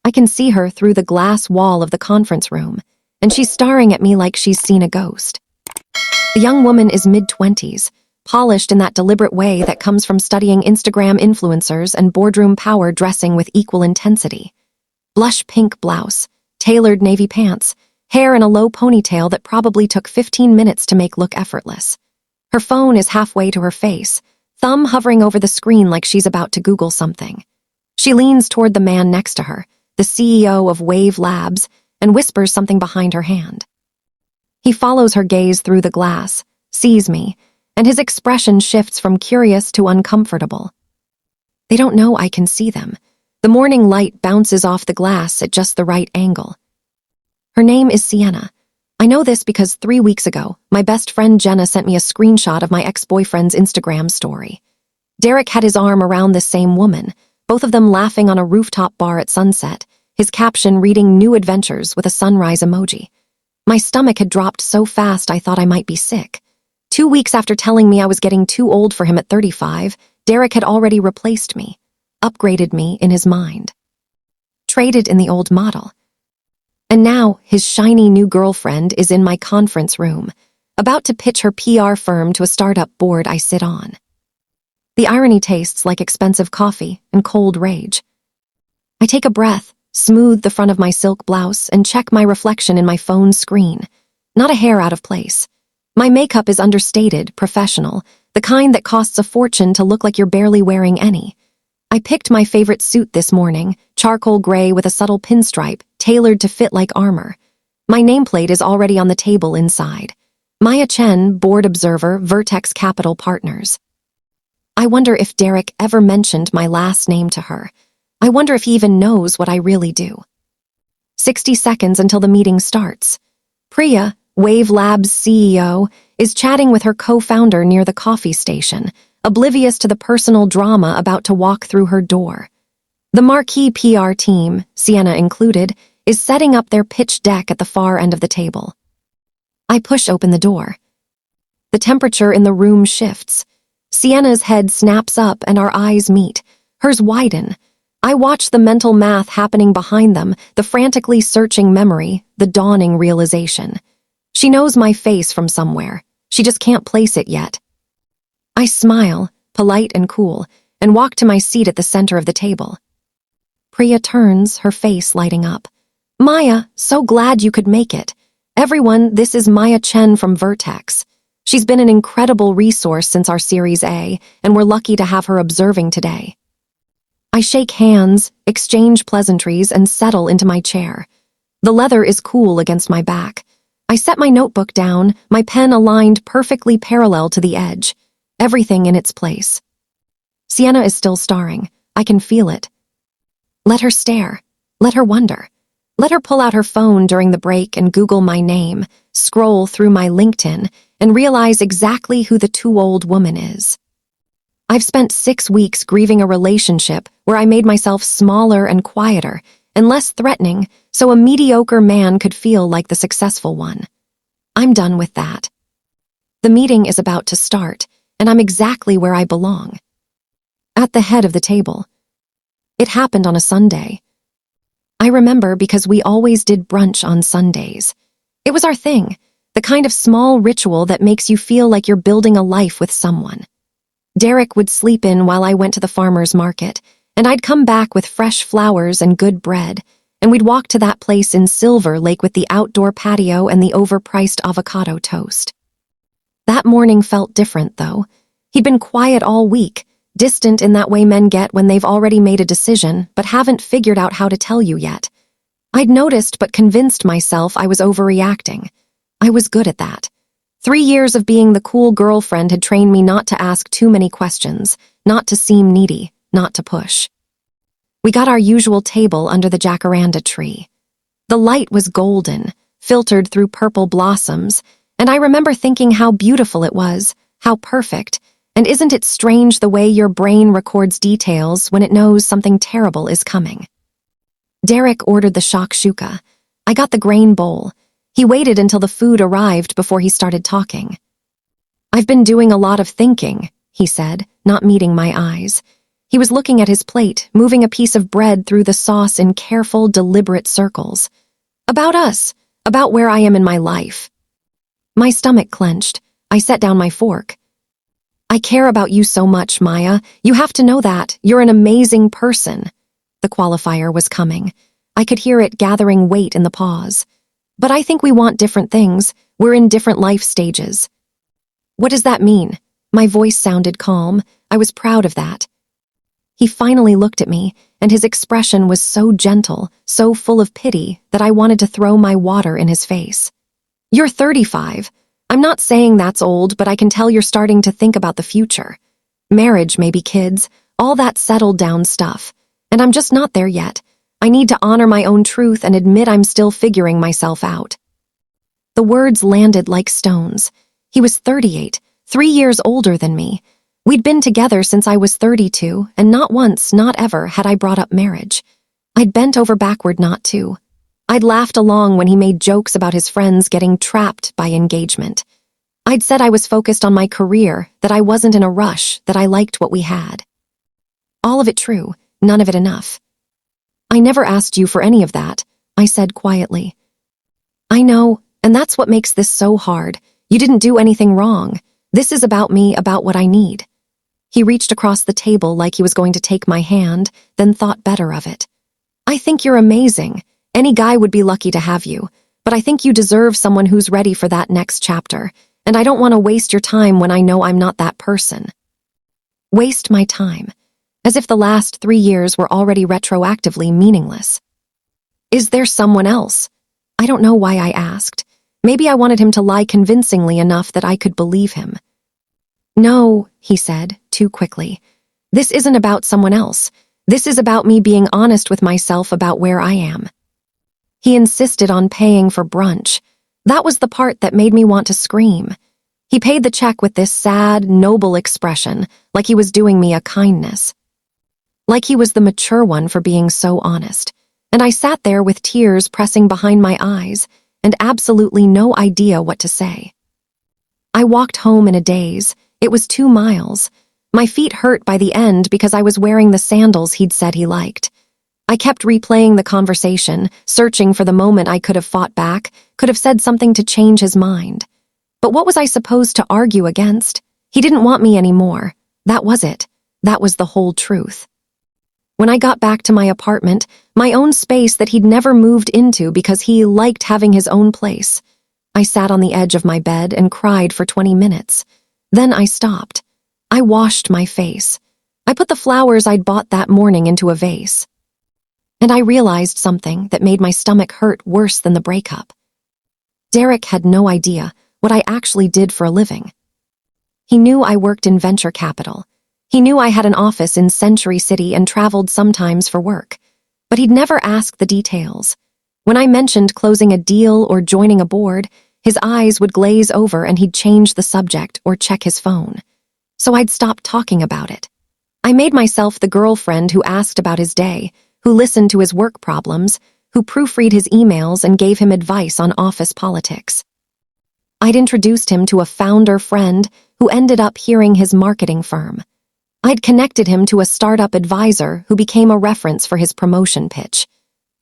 I can see her through the glass wall of the conference room, and she's staring at me like she's seen a ghost. The young woman is mid-20s, polished in that deliberate way that comes from studying Instagram influencers and boardroom power dressing with equal intensity. Blush pink blouse, tailored navy pants, hair in a low ponytail that probably took 15 minutes to make look effortless. Her phone is halfway to her face, thumb hovering over the screen like she's about to Google something. She leans toward the man next to her, the CEO of Wave Labs, and whispers something behind her hand. He follows her gaze through the glass, sees me, and his expression shifts from curious to uncomfortable. They don't know I can see them. The morning light bounces off the glass at just the right angle. Her name is Sienna. I know this because 3 weeks ago, my best friend Jenna sent me a screenshot of my ex-boyfriend's Instagram story. Derek had his arm around the same woman, both of them laughing on a rooftop bar at sunset, his caption reading "New Adventures" with a sunrise emoji. My stomach had dropped so fast I thought I might be sick. 2 weeks after telling me I was getting too old for him at 35, Derek had already replaced me, upgraded me in his mind. Traded in the old model. And now, his shiny new girlfriend is in my conference room, about to pitch her PR firm to a startup board I sit on. The irony tastes like expensive coffee and cold rage. I take a breath, smooth the front of my silk blouse, and check my reflection in my phone screen. Not a hair out of place. My makeup is understated, professional, the kind that costs a fortune to look like you're barely wearing any. I picked my favorite suit this morning, charcoal gray with a subtle pinstripe, tailored to fit like armor. My nameplate is already on the table inside. Maya Chen, board observer, Vertex Capital Partners. I wonder if Derek ever mentioned my last name to her. I wonder if he even knows what I really do. 60 seconds until the meeting starts. Priya, Wave Labs CEO, is chatting with her co-founder near the coffee station, oblivious to the personal drama about to walk through her door. The marquee PR team, Sienna included, is setting up their pitch deck at the far end of the table. I push open the door. The temperature in the room shifts. Sienna's head snaps up and our eyes meet. Hers widen. I watch the mental math happening behind them, the frantically searching memory, the dawning realization. She knows my face from somewhere. She just can't place it yet. I smile, polite and cool, and walk to my seat at the center of the table. Priya turns, her face lighting up. Maya, so glad you could make it. Everyone, this is Maya Chen from Vertex. She's been an incredible resource since our Series A, and we're lucky to have her observing today. I shake hands, exchange pleasantries, and settle into my chair. The leather is cool against my back. I set my notebook down, my pen aligned perfectly parallel to the edge. Everything in its place. Sienna is still staring. I can feel it. Let her stare. Let her wonder. Let her pull out her phone during the break and Google my name, scroll through my LinkedIn, and realize exactly who the too-old woman is. I've spent 6 weeks grieving a relationship where I made myself smaller and quieter and less threatening so a mediocre man could feel like the successful one. I'm done with that. The meeting is about to start, and I'm exactly where I belong. At the head of the table. It happened on a Sunday. I remember because we always did brunch on Sundays. It was our thing, the kind of small ritual that makes you feel like you're building a life with someone. Derek would sleep in while I went to the farmer's market, and I'd come back with fresh flowers and good bread, and we'd walk to that place in Silver Lake with the outdoor patio and the overpriced avocado toast. That morning felt different, though. He'd been quiet all week, distant in that way men get when they've already made a decision but haven't figured out how to tell you yet. I'd noticed but convinced myself I was overreacting. I was good at that. 3 years of being the cool girlfriend had trained me not to ask too many questions, not to seem needy, not to push. We got our usual table under the jacaranda tree. The light was golden, filtered through purple blossoms, and I remember thinking how beautiful it was, how perfect, and isn't it strange the way your brain records details when it knows something terrible is coming? Derek ordered the shakshuka. I got the grain bowl. He waited until the food arrived before he started talking. I've been doing a lot of thinking, he said, not meeting my eyes. He was looking at his plate, moving a piece of bread through the sauce in careful, deliberate circles. About us, about where I am in my life. My stomach clenched. I set down my fork. I care about you so much, Maya. You have to know that. You're an amazing person. The qualifier was coming. I could hear it gathering weight in the pause. But I think we want different things. We're in different life stages. What does that mean? My voice sounded calm. I was proud of that. He finally looked at me, and his expression was so gentle, so full of pity, that I wanted to throw my water in his face. You're 35. I'm not saying that's old, but I can tell you're starting to think about the future. Marriage, maybe kids, all that settled down stuff. And I'm just not there yet. I need to honor my own truth and admit I'm still figuring myself out. The words landed like stones. He was 38, 3 years older than me. We'd been together since I was 32, and not once, not ever, had I brought up marriage. I'd bent over backward not to. I'd laughed along when he made jokes about his friends getting trapped by engagement. I'd said I was focused on my career, that I wasn't in a rush, that I liked what we had. All of it true, none of it enough. I never asked you for any of that, I said quietly. I know, and that's what makes this so hard. You didn't do anything wrong. This is about me, about what I need. He reached across the table like he was going to take my hand, then thought better of it. I think you're amazing. Any guy would be lucky to have you, but I think you deserve someone who's ready for that next chapter, and I don't want to waste your time when I know I'm not that person. Waste my time, as if the last 3 years were already retroactively meaningless. Is there someone else? I don't know why I asked. Maybe I wanted him to lie convincingly enough that I could believe him. No, he said, too quickly. This isn't about someone else. This is about me being honest with myself about where I am. He insisted on paying for brunch. That was the part that made me want to scream. He paid the check with this sad, noble expression, like he was doing me a kindness. Like he was the mature one for being so honest. And I sat there with tears pressing behind my eyes, and absolutely no idea what to say. I walked home in a daze. It was 2 miles. My feet hurt by the end because I was wearing the sandals he'd said he liked. I kept replaying the conversation, searching for the moment I could have fought back, could have said something to change his mind. But what was I supposed to argue against? He didn't want me anymore. That was it. That was the whole truth. When I got back to my apartment, my own space that he'd never moved into because he liked having his own place, I sat on the edge of my bed and cried for 20 minutes. Then I stopped. I washed my face. I put the flowers I'd bought that morning into a vase. And I realized something that made my stomach hurt worse than the breakup. Derek had no idea what I actually did for a living. He knew I worked in venture capital. He knew I had an office in Century City and traveled sometimes for work, but he'd never asked the details. When I mentioned closing a deal or joining a board, his eyes would glaze over and he'd change the subject or check his phone. So I'd stopped talking about it. I made myself the girlfriend who asked about his day, who listened to his work problems, who proofread his emails and gave him advice on office politics. I'd introduced him to a founder friend who ended up hearing his marketing firm. I'd connected him to a startup advisor who became a reference for his promotion pitch.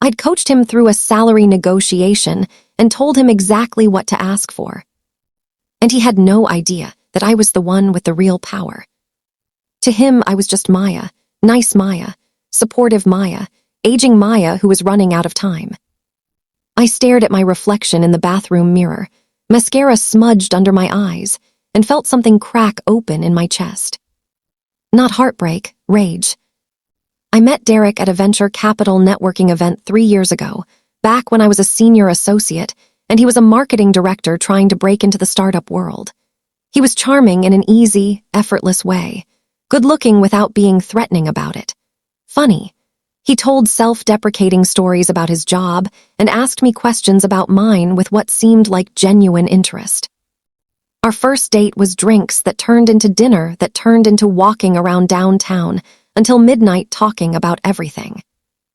I'd coached him through a salary negotiation and told him exactly what to ask for. And he had no idea that I was the one with the real power. To him, I was just Maya, nice Maya, supportive Maya, aging Maya who was running out of time. I stared at my reflection in the bathroom mirror, mascara smudged under my eyes, and felt something crack open in my chest. Not heartbreak, rage. I met Derek at a venture capital networking event 3 years ago, back when I was a senior associate, and he was a marketing director trying to break into the startup world. He was charming in an easy, effortless way, good-looking without being threatening about it. Funny. He told self-deprecating stories about his job and asked me questions about mine with what seemed like genuine interest. Our first date was drinks that turned into dinner that turned into walking around downtown until midnight talking about everything.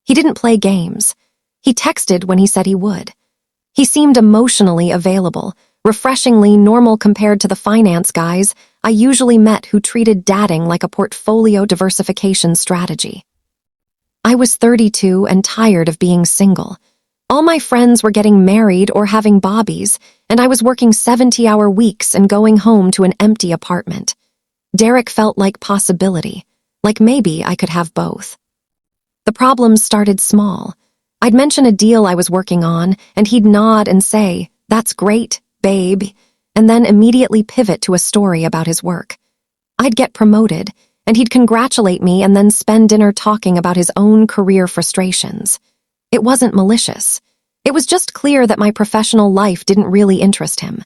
He didn't play games. He texted when he said he would. He seemed emotionally available, refreshingly normal compared to the finance guys I usually met who treated dating like a portfolio diversification strategy. I was 32 and tired of being single. All my friends were getting married or having bobbies, and I was working 70-hour weeks and going home to an empty apartment. Derek felt like possibility, like maybe I could have both. The problems started small. I'd mention a deal I was working on, and he'd nod and say, "That's great, babe," and then immediately pivot to a story about his work. I'd get promoted, and he'd congratulate me and then spend dinner talking about his own career frustrations. It wasn't malicious. It was just clear that my professional life didn't really interest him.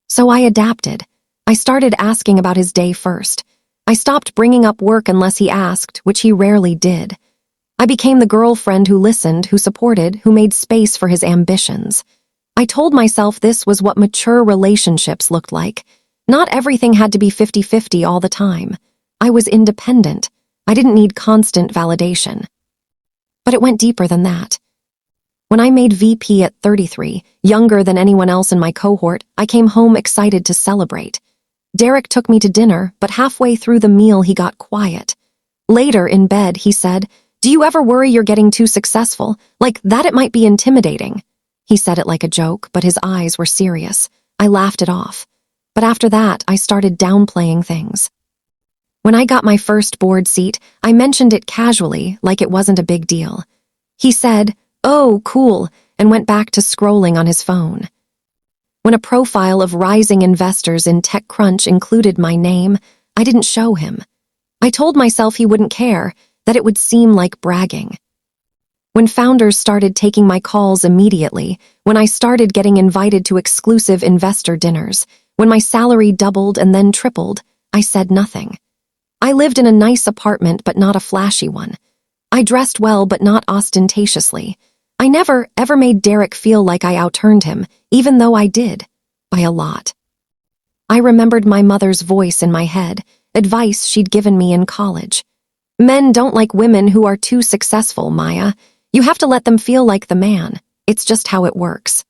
So I adapted. I started asking about his day first. I stopped bringing up work unless he asked, which he rarely did. I became the girlfriend who listened, who supported, who made space for his ambitions. I told myself this was what mature relationships looked like. Not everything had to be 50-50 all the time. I was independent. I didn't need constant validation. But it went deeper than that. When I made VP at 33, younger than anyone else in my cohort, I came home excited to celebrate. Derek took me to dinner, but halfway through the meal he got quiet. Later, in bed, he said, "Do you ever worry you're getting too successful? Like that it might be intimidating." He said it like a joke, but his eyes were serious. I laughed it off. But after that, I started downplaying things. When I got my first board seat, I mentioned it casually, like it wasn't a big deal. He said, "Oh, cool," and went back to scrolling on his phone. When a profile of rising investors in TechCrunch included my name, I didn't show him. I told myself he wouldn't care, that it would seem like bragging. When founders started taking my calls immediately, when I started getting invited to exclusive investor dinners, when my salary doubled and then tripled, I said nothing. I lived in a nice apartment but not a flashy one. I dressed well but not ostentatiously. I never, ever made Derek feel like I outearned him, even though I did, by a lot. I remembered my mother's voice in my head, advice she'd given me in college. "Men don't like women who are too successful, Maya. You have to let them feel like the man. It's just how it works."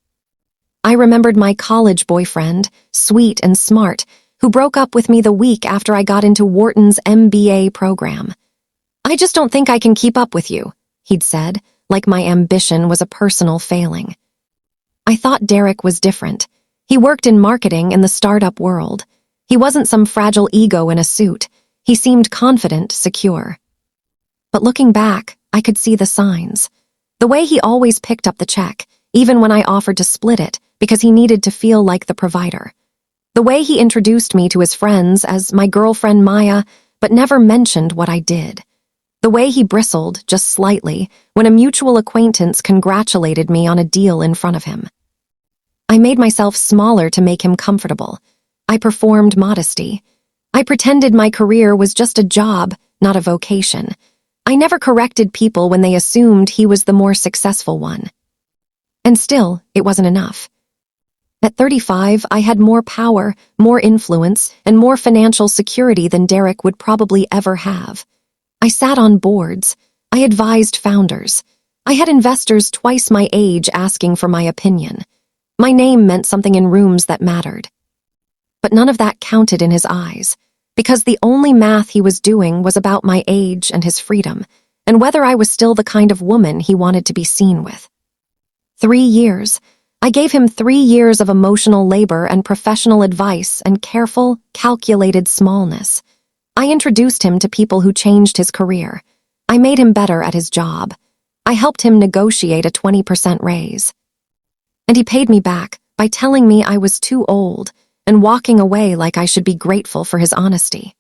I remembered my college boyfriend, sweet and smart, who broke up with me the week after I got into Wharton's MBA program. "I just don't think I can keep up with you," he'd said, like my ambition was a personal failing. I thought Derek was different. He worked in marketing in the startup world. He wasn't some fragile ego in a suit. He seemed confident, secure. But looking back, I could see the signs. The way he always picked up the check, even when I offered to split it, because he needed to feel like the provider. The way he introduced me to his friends as my girlfriend Maya, but never mentioned what I did. The way he bristled, just slightly, when a mutual acquaintance congratulated me on a deal in front of him. I made myself smaller to make him comfortable. I performed modesty. I pretended my career was just a job, not a vocation. I never corrected people when they assumed he was the more successful one. And still, it wasn't enough. At 35, I had more power, more influence, and more financial security than Derek would probably ever have. I sat on boards. I advised founders. I had investors twice my age asking for my opinion. My name meant something in rooms that mattered. But none of that counted in his eyes, because the only math he was doing was about my age and his freedom, and whether I was still the kind of woman he wanted to be seen with. 3 years. I gave him 3 years of emotional labor and professional advice and careful, calculated smallness. I introduced him to people who changed his career. I made him better at his job. I helped him negotiate a 20% raise. And he paid me back by telling me I was too old and walking away like I should be grateful for his honesty.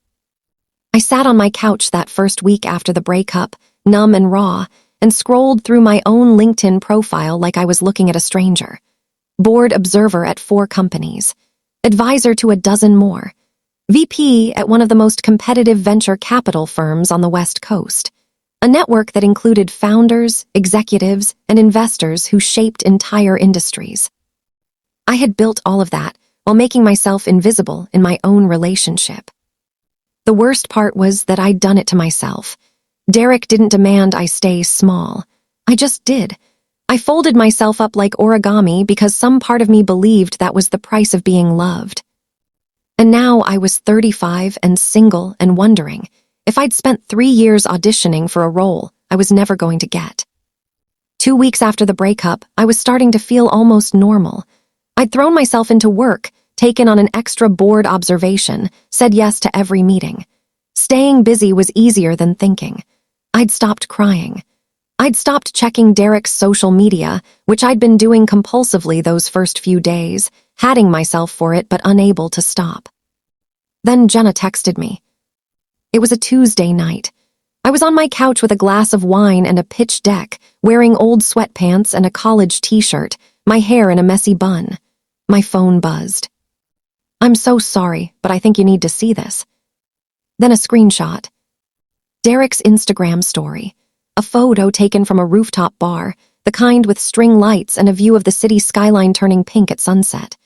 I sat on my couch that first week after the breakup, numb and raw, and scrolled through my own LinkedIn profile like I was looking at a stranger. Board observer at 4 companies, advisor to a dozen more, VP at one of the most competitive venture capital firms on the West Coast, a network that included founders, executives, and investors who shaped entire industries. I had built all of that while making myself invisible in my own relationship. The worst part was that I'd done it to myself. Derek didn't demand I stay small. I just did. I folded myself up like origami because some part of me believed that was the price of being loved. And now I was 35 and single and wondering if I'd spent 3 years auditioning for a role I was never going to get. 2 weeks after the breakup, I was starting to feel almost normal. I'd thrown myself into work, taken on an extra board observation, said yes to every meeting. Staying busy was easier than thinking. I'd stopped crying. I'd stopped checking Derek's social media, which I'd been doing compulsively those first few days, hating myself for it but unable to stop. Then Jenna texted me. It was a Tuesday night. I was on my couch with a glass of wine and a pitch deck, wearing old sweatpants and a college t-shirt, my hair in a messy bun. My phone buzzed. I'm so sorry, but I think you need to see this. Then a screenshot. Derek's Instagram story. A photo taken from a rooftop bar, the kind with string lights and a view of the city skyline turning pink at sunset.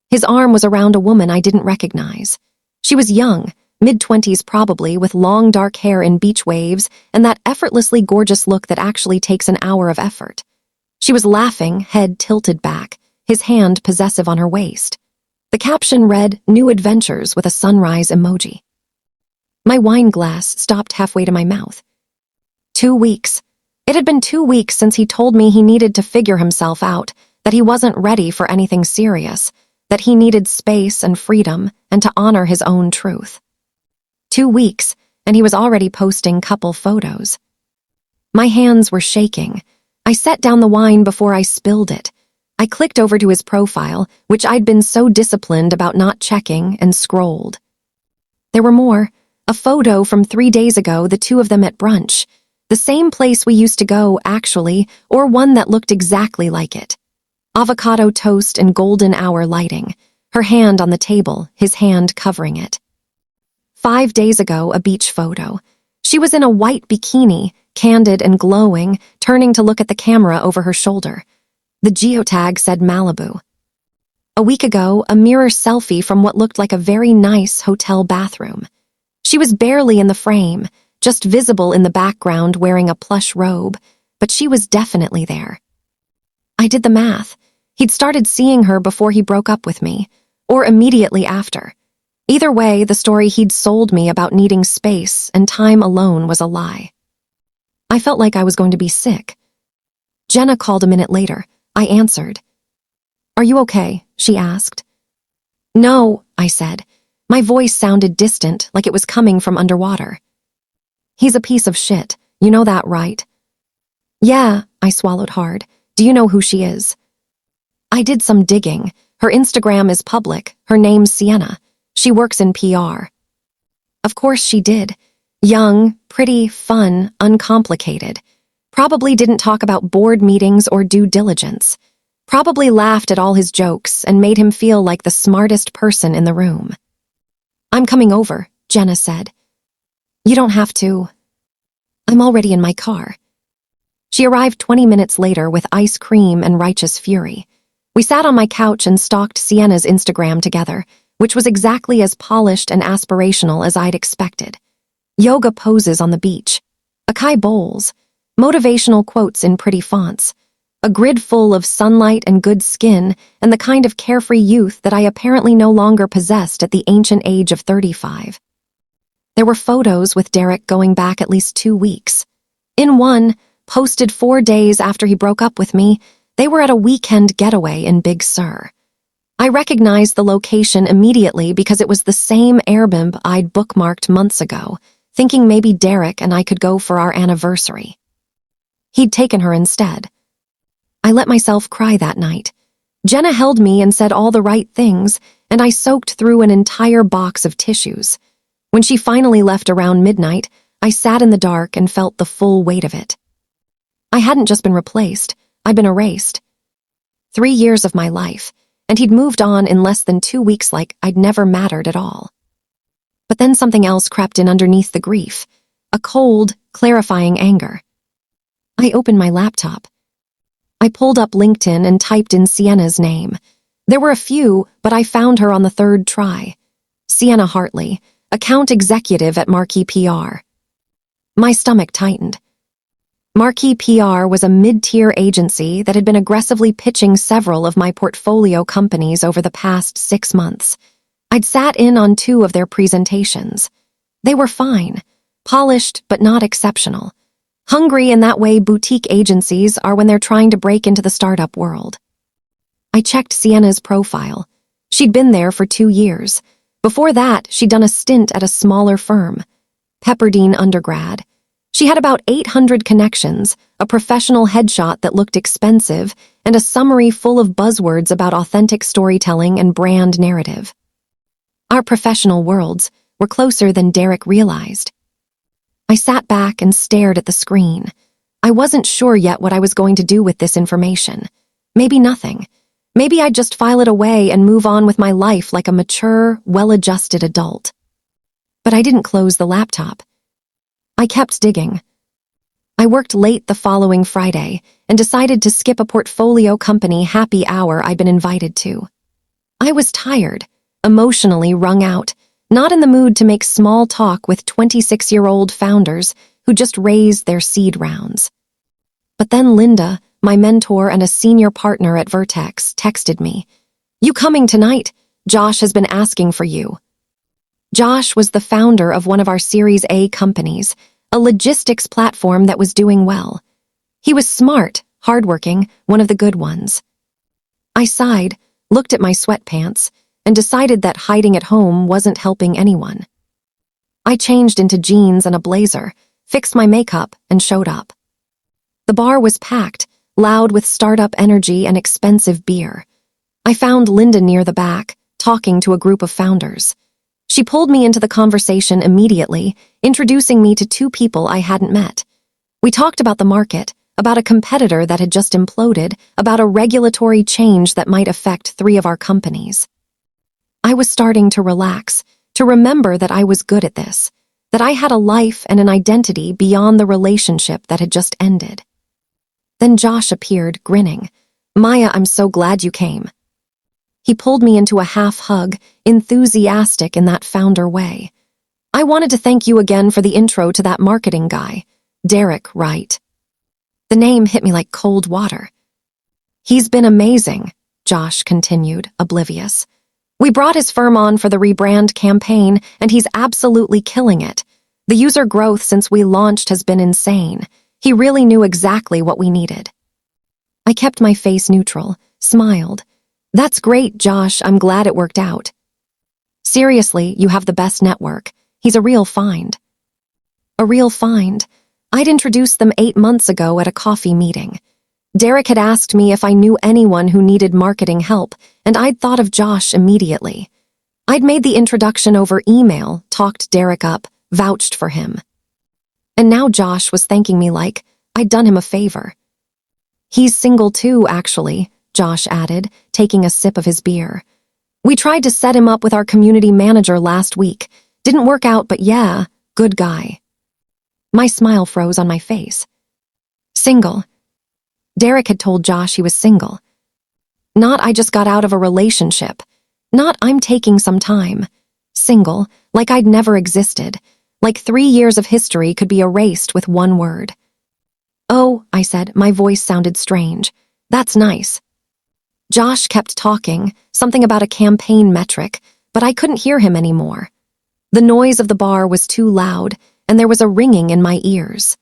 His arm was around a woman I didn't recognize. She was young, mid-20s probably, with long dark hair in beach waves and that effortlessly gorgeous look that actually takes an hour of effort. She was laughing, head tilted back, his hand possessive on her waist. The caption read, "New Adventures," with a sunrise emoji. My wine glass stopped halfway to my mouth. 2 weeks. It had been 2 weeks since he told me he needed to figure himself out, that he wasn't ready for anything serious, that he needed space and freedom and to honor his own truth. 2 weeks, and he was already posting couple photos. My hands were shaking. I set down the wine before I spilled it. I clicked over to his profile, which I'd been so disciplined about not checking, and scrolled. There were more. A photo from 3 days ago, the two of them at brunch. The same place we used to go, actually, or one that looked exactly like it. Avocado toast and golden hour lighting. Her hand on the table, his hand covering it. 5 days ago, a beach photo. She was in a white bikini, candid and glowing, turning to look at the camera over her shoulder. The geotag said Malibu. A week ago, a mirror selfie from what looked like a very nice hotel bathroom. She was barely in the frame, just visible in the background wearing a plush robe, but she was definitely there. I did the math. He'd started seeing her before he broke up with me, or immediately after. Either way, the story he'd sold me about needing space and time alone was a lie. I felt like I was going to be sick. Jenna called a minute later. I answered. "Are you okay?" she asked. "No," I said. My voice sounded distant, like it was coming from underwater. "He's a piece of shit. You know that, right?" "Yeah," I swallowed hard. "Do you know who she is?" I did some digging. Her Instagram is public. Her name's Sienna. She works in PR. Of course she did. Young, pretty, fun, uncomplicated. Probably didn't talk about board meetings or due diligence. Probably laughed at all his jokes and made him feel like the smartest person in the room. "I'm coming over," Jenna said. "You don't have to. I'm already in my car." She arrived 20 minutes later with ice cream and righteous fury. We sat on my couch and stalked Sienna's Instagram together, which was exactly as polished and aspirational as I'd expected. Yoga poses on the beach, acai bowls, motivational quotes in pretty fonts, a grid full of sunlight and good skin, and the kind of carefree youth that I apparently no longer possessed at the ancient age of 35. There were photos with Derek going back at least 2 weeks. In one, posted 4 days after he broke up with me, they were at a weekend getaway in Big Sur. I recognized the location immediately because it was the same Airbnb I'd bookmarked months ago, thinking maybe Derek and I could go for our anniversary. He'd taken her instead. I let myself cry that night. Jenna held me and said all the right things, and I soaked through an entire box of tissues. When she finally left around midnight, I sat in the dark and felt the full weight of it. I hadn't just been replaced, I'd been erased. 3 years of my life, and he'd moved on in less than 2 weeks like I'd never mattered at all. But then something else crept in underneath the grief, a cold, clarifying anger. I opened my laptop. I pulled up LinkedIn and typed in Sienna's name. There were a few, but I found her on the 3rd try. Sienna Hartley, account executive at Marquee PR. My stomach tightened. Marquee PR was a mid-tier agency that had been aggressively pitching several of my portfolio companies over the past 6 months. I'd sat in on 2 of their presentations. They were fine, polished but not exceptional. Hungry in that way boutique agencies are when they're trying to break into the startup world. I checked Sienna's profile. She'd been there for 2 years. Before that, she'd done a stint at a smaller firm, Pepperdine undergrad. She had about 800 connections, a professional headshot that looked expensive, and a summary full of buzzwords about authentic storytelling and brand narrative. Our professional worlds were closer than Derek realized. I sat back and stared at the screen. I wasn't sure yet what I was going to do with this information. Maybe nothing. Maybe I'd just file it away and move on with my life like a mature, well-adjusted adult. But I didn't close the laptop. I kept digging. I worked late the following Friday and decided to skip a portfolio company happy hour I'd been invited to. I was tired, emotionally wrung out, not in the mood to make small talk with 26-year-old founders who just raised their seed rounds. But then Linda, my mentor and a senior partner at Vertex, texted me, "You coming tonight? Josh has been asking for you." Josh was the founder of one of our Series A companies, a logistics platform that was doing well. He was smart, hardworking, one of the good ones. I sighed, looked at my sweatpants, and decided that hiding at home wasn't helping anyone. I changed into jeans and a blazer, fixed my makeup, and showed up. The bar was packed, loud with startup energy and expensive beer. I found Linda near the back, talking to a group of founders. She pulled me into the conversation immediately, introducing me to 2 people I hadn't met. We talked about the market, about a competitor that had just imploded, about a regulatory change that might affect 3 of our companies. I was starting to relax, to remember that I was good at this, that I had a life and an identity beyond the relationship that had just ended. Then Josh appeared, grinning. "Maya, I'm so glad you came." He pulled me into a half hug, enthusiastic in that founder way. "I wanted to thank you again for the intro to that marketing guy. Derek, right?" The name hit me like cold water. "He's been amazing," Josh continued, oblivious. "We brought his firm on for the rebrand campaign, and he's absolutely killing it. The user growth since we launched has been insane. He really knew exactly what we needed." I kept my face neutral, smiled. "That's great, Josh. I'm glad it worked out. Seriously, you have the best network. He's a real find." A real find? I'd introduced them 8 months ago at a coffee meeting. Derek had asked me if I knew anyone who needed marketing help, and I'd thought of Josh immediately. I'd made the introduction over email, talked Derek up, vouched for him. And now Josh was thanking me like I'd done him a favor. "He's single too, actually," Josh added, taking a sip of his beer. "We tried to set him up with our community manager last week. Didn't work out, but yeah, good guy." My smile froze on my face. "Single?" Derek had told Josh he was single. Not "I just got out of a relationship." Not "I'm taking some time." Single, like I'd never existed. Like 3 years of history could be erased with one word. "Oh," I said, my voice sounded strange. "That's nice." Josh kept talking, something about a campaign metric, but I couldn't hear him anymore. The noise of the bar was too loud, and there was a ringing in my ears.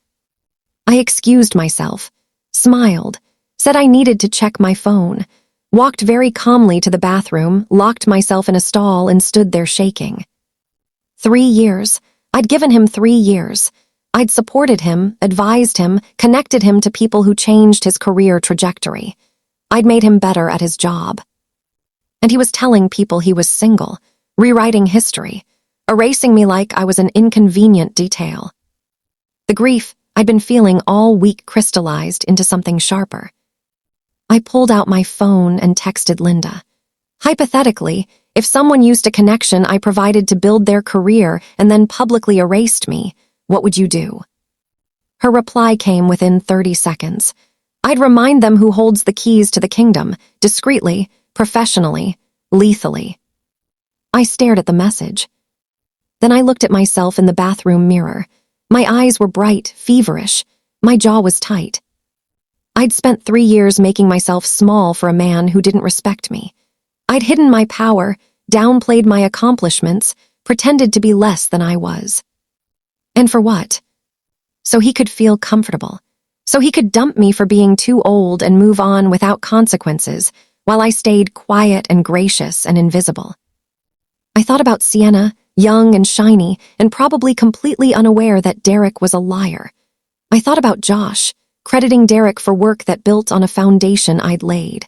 I excused myself, smiled, said I needed to check my phone, walked very calmly to the bathroom, locked myself in a stall, and stood there shaking. 3 years. I'd given him 3 years. I'd supported him, advised him, connected him to people who changed his career trajectory. I'd made him better at his job. And he was telling people he was single, rewriting history, erasing me like I was an inconvenient detail. The grief I'd been feeling all week crystallized into something sharper. I pulled out my phone and texted Linda. Hypothetically, if someone used a connection I provided to build their career and then publicly erased me, what would you do? Her reply came within 30 seconds. "I'd remind them who holds the keys to the kingdom, discreetly, professionally, lethally." I stared at the message. Then I looked at myself in the bathroom mirror. My eyes were bright, feverish. My jaw was tight. I'd spent 3 years making myself small for a man who didn't respect me. I'd hidden my power, downplayed my accomplishments, pretended to be less than I was. And for what? So he could feel comfortable. So he could dump me for being too old and move on without consequences, while I stayed quiet and gracious and invisible. I thought about Sienna, young and shiny, and probably completely unaware that Derek was a liar. I thought about Josh, crediting Derek for work that built on a foundation I'd laid.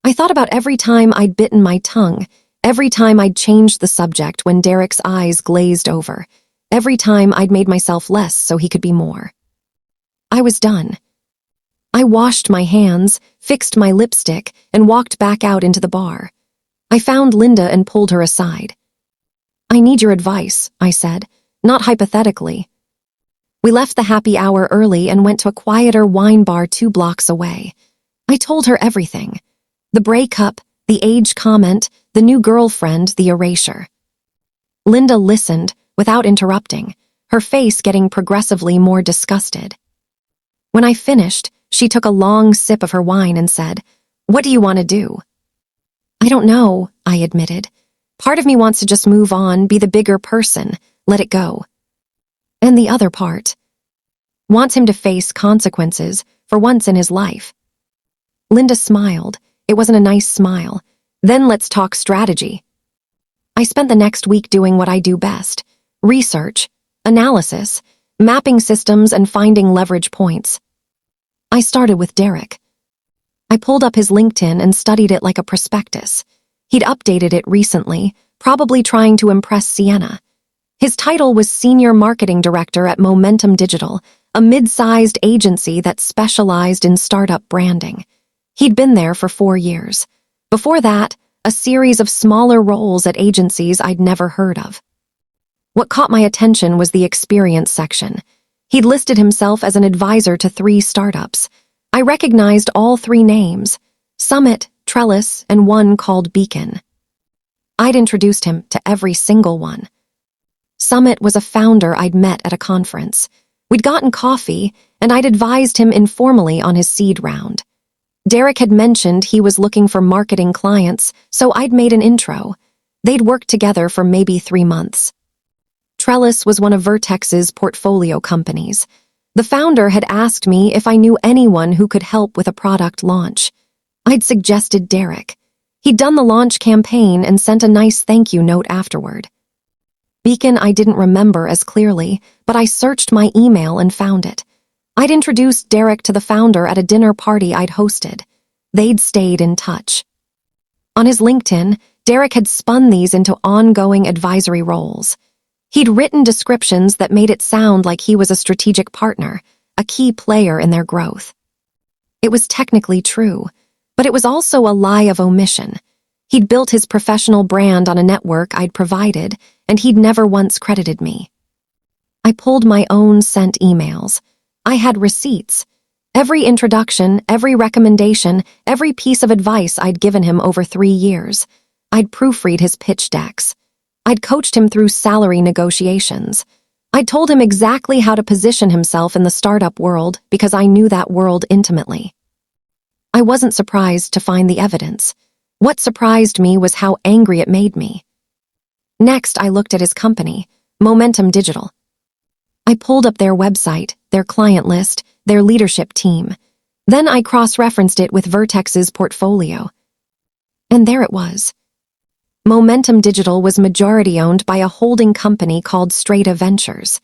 I thought about every time I'd bitten my tongue, every time I'd changed the subject when Derek's eyes glazed over, every time I'd made myself less so he could be more. I was done. I washed my hands, fixed my lipstick, and walked back out into the bar. I found Linda and pulled her aside. "I need your advice," I said, not hypothetically. We left the happy hour early and went to a quieter wine bar 2 blocks away. I told her everything. The breakup, the age comment, the new girlfriend, the erasure. Linda listened, without interrupting, her face getting progressively more disgusted. When I finished, she took a long sip of her wine and said, "What do you want to do?" "I don't know," I admitted. "Part of me wants to just move on, be the bigger person, let it go. And the other part wants him to face consequences for once in his life." Linda smiled. It wasn't a nice smile. "Then let's talk strategy." I spent the next week doing what I do best: research, analysis, mapping systems, and finding leverage points. I started with Derek. I pulled up his LinkedIn and studied it like a prospectus. He'd updated it recently, probably trying to impress Sienna. His title was Senior Marketing Director at Momentum Digital, a mid-sized agency that specialized in startup branding. He'd been there for 4 years. Before that, a series of smaller roles at agencies I'd never heard of. What caught my attention was the experience section. He'd listed himself as an advisor to 3 startups. I recognized all 3 names: Summit, Trellis, and one called Beacon. I'd introduced him to every single one. Summit was a founder I'd met at a conference. We'd gotten coffee, and I'd advised him informally on his seed round. Derek had mentioned he was looking for marketing clients, so I'd made an intro. They'd worked together for maybe 3 months. Trellis was one of Vertex's portfolio companies. The founder had asked me if I knew anyone who could help with a product launch. I'd suggested Derek. He'd done the launch campaign and sent a nice thank you note afterward. Beacon I didn't remember as clearly, but I searched my email and found it. I'd introduced Derek to the founder at a dinner party I'd hosted. They'd stayed in touch. On his LinkedIn, Derek had spun these into ongoing advisory roles. He'd written descriptions that made it sound like he was a strategic partner, a key player in their growth. It was technically true, but it was also a lie of omission. He'd built his professional brand on a network I'd provided, and he'd never once credited me. I pulled my own sent emails. I had receipts. Every introduction, every recommendation, every piece of advice I'd given him over 3 years. I'd proofread his pitch decks. I'd coached him through salary negotiations. I'd told him exactly how to position himself in the startup world because I knew that world intimately. I wasn't surprised to find the evidence. What surprised me was how angry it made me. Next, I looked at his company, Momentum Digital. I pulled up their website, their client list, their leadership team. Then I cross-referenced it with Vertex's portfolio. And there it was. Momentum Digital was majority-owned by a holding company called Strata Ventures.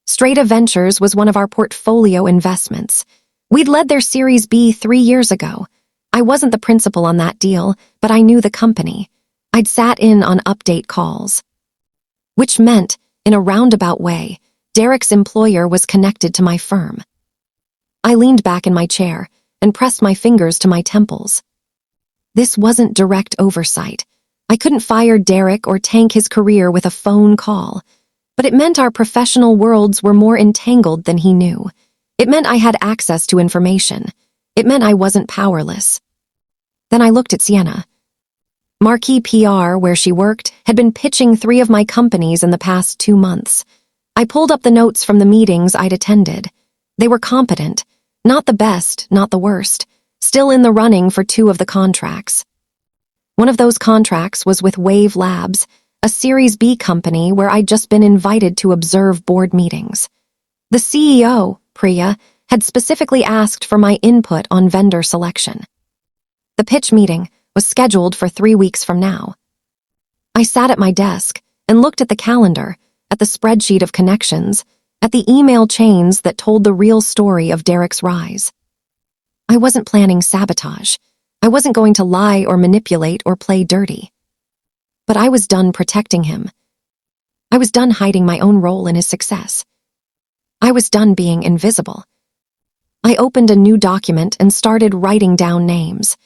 Strata Ventures was one of our portfolio investments. We'd led their Series B 3 years ago. I wasn't the principal on that deal, but I knew the company. I'd sat in on update calls. Which meant, in a roundabout way, Derek's employer was connected to my firm. I leaned back in my chair and pressed my fingers to my temples. This wasn't direct oversight. I couldn't fire Derek or tank his career with a phone call, but it meant our professional worlds were more entangled than he knew. It meant I had access to information. It meant I wasn't powerless. Then I looked at Sienna. Marquee PR, where she worked, had been pitching 3 of my companies in the past 2 months. I pulled up the notes from the meetings I'd attended. They were competent, not the best, not the worst, still in the running for 2 of the contracts. One of those contracts was with Wave Labs, a Series B company where I'd just been invited to observe board meetings. The CEO, Priya, had specifically asked for my input on vendor selection. The pitch meeting was scheduled for 3 weeks from now. I sat at my desk and looked at the calendar, at the spreadsheet of connections, at the email chains that told the real story of Derek's rise. I wasn't planning sabotage. I wasn't going to lie or manipulate or play dirty. But I was done protecting him. I was done hiding my own role in his success. I was done being invisible. I opened a new document and started writing down names.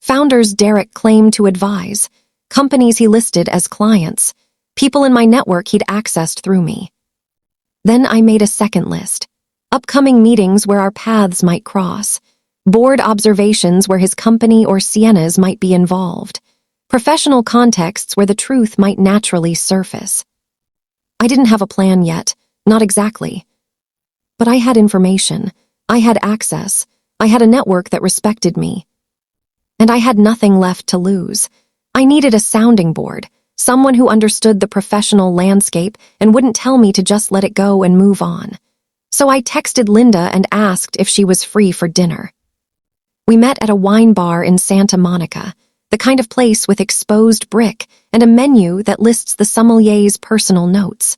Founders Derek claimed to advise, companies he listed as clients, people in my network he'd accessed through me. Then I made a second list. Upcoming meetings where our paths might cross. Board observations where his company or Sienna's might be involved. Professional contexts where the truth might naturally surface. I didn't have a plan yet, not exactly. But I had information. I had access. I had a network that respected me. And I had nothing left to lose. I needed a sounding board, someone who understood the professional landscape and wouldn't tell me to just let it go and move on. So I texted Linda and asked if she was free for dinner. We met at a wine bar in Santa Monica, the kind of place with exposed brick and a menu that lists the sommelier's personal notes.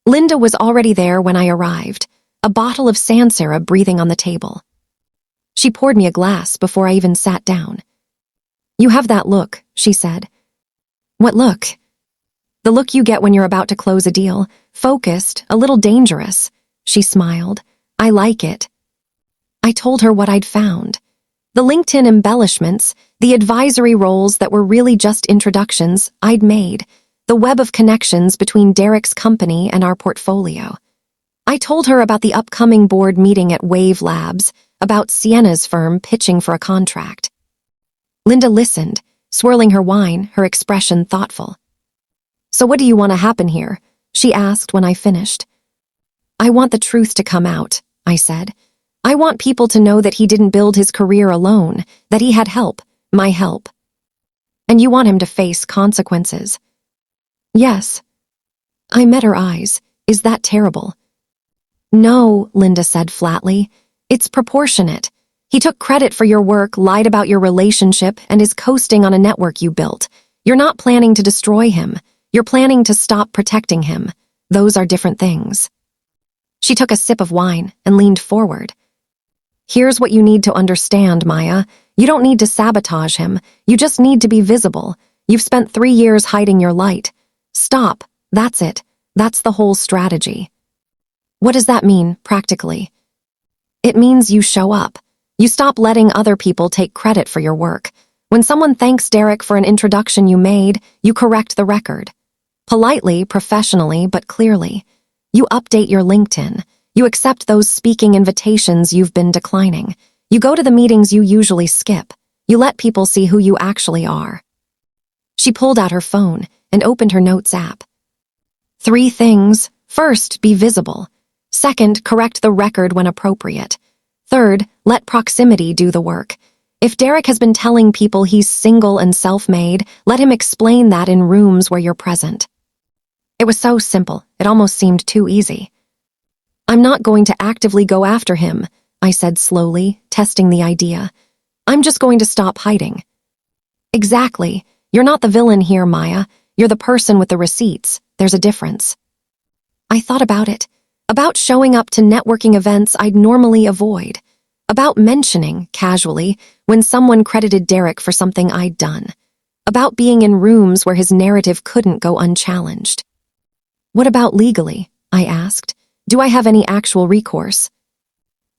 Linda was already there when I arrived, a bottle of Sansera breathing on the table. She poured me a glass before I even sat down. "You have that look," she said. "What look?" "The look you get when you're about to close a deal, focused, a little dangerous." She smiled. "I like it." I told her what I'd found. The LinkedIn embellishments, the advisory roles that were really just introductions I'd made, the web of connections between Derek's company and our portfolio. I told her about the upcoming board meeting at Wave Labs, about Sienna's firm pitching for a contract. Linda listened, swirling her wine, her expression thoughtful. "So what do you want to happen here?" she asked when I finished. "I want the truth to come out," I said. "I want people to know that he didn't build his career alone, that he had help, my help." "And you want him to face consequences?" "Yes." I met her eyes. "Is that terrible?" "No," Linda said flatly. "It's proportionate. He took credit for your work, lied about your relationship, and is coasting on a network you built. You're not planning to destroy him. You're planning to stop protecting him. Those are different things." She took a sip of wine and leaned forward. "Here's what you need to understand, Maya. You don't need to sabotage him. You just need to be visible. You've spent 3 years hiding your light. Stop. That's it. That's the whole strategy." "What does that mean, practically?" "It means you show up. You stop letting other people take credit for your work. When someone thanks Derek for an introduction you made, you correct the record. Politely, professionally, but clearly. You update your LinkedIn. You accept those speaking invitations you've been declining. You go to the meetings you usually skip. You let people see who you actually are." She pulled out her phone and opened her notes app. 3 things. First, be visible. Second, correct the record when appropriate. Third, let proximity do the work. If Derek has been telling people he's single and self-made, let him explain that in rooms where you're present. It was so simple, it almost seemed too easy. "I'm not going to actively go after him," I said slowly, testing the idea. "I'm just going to stop hiding." "Exactly. You're not the villain here, Maya. You're the person with the receipts. There's a difference." I thought about it. About showing up to networking events I'd normally avoid. About mentioning, casually, when someone credited Derek for something I'd done. About being in rooms where his narrative couldn't go unchallenged. "What about legally?" I asked. "Do I have any actual recourse?"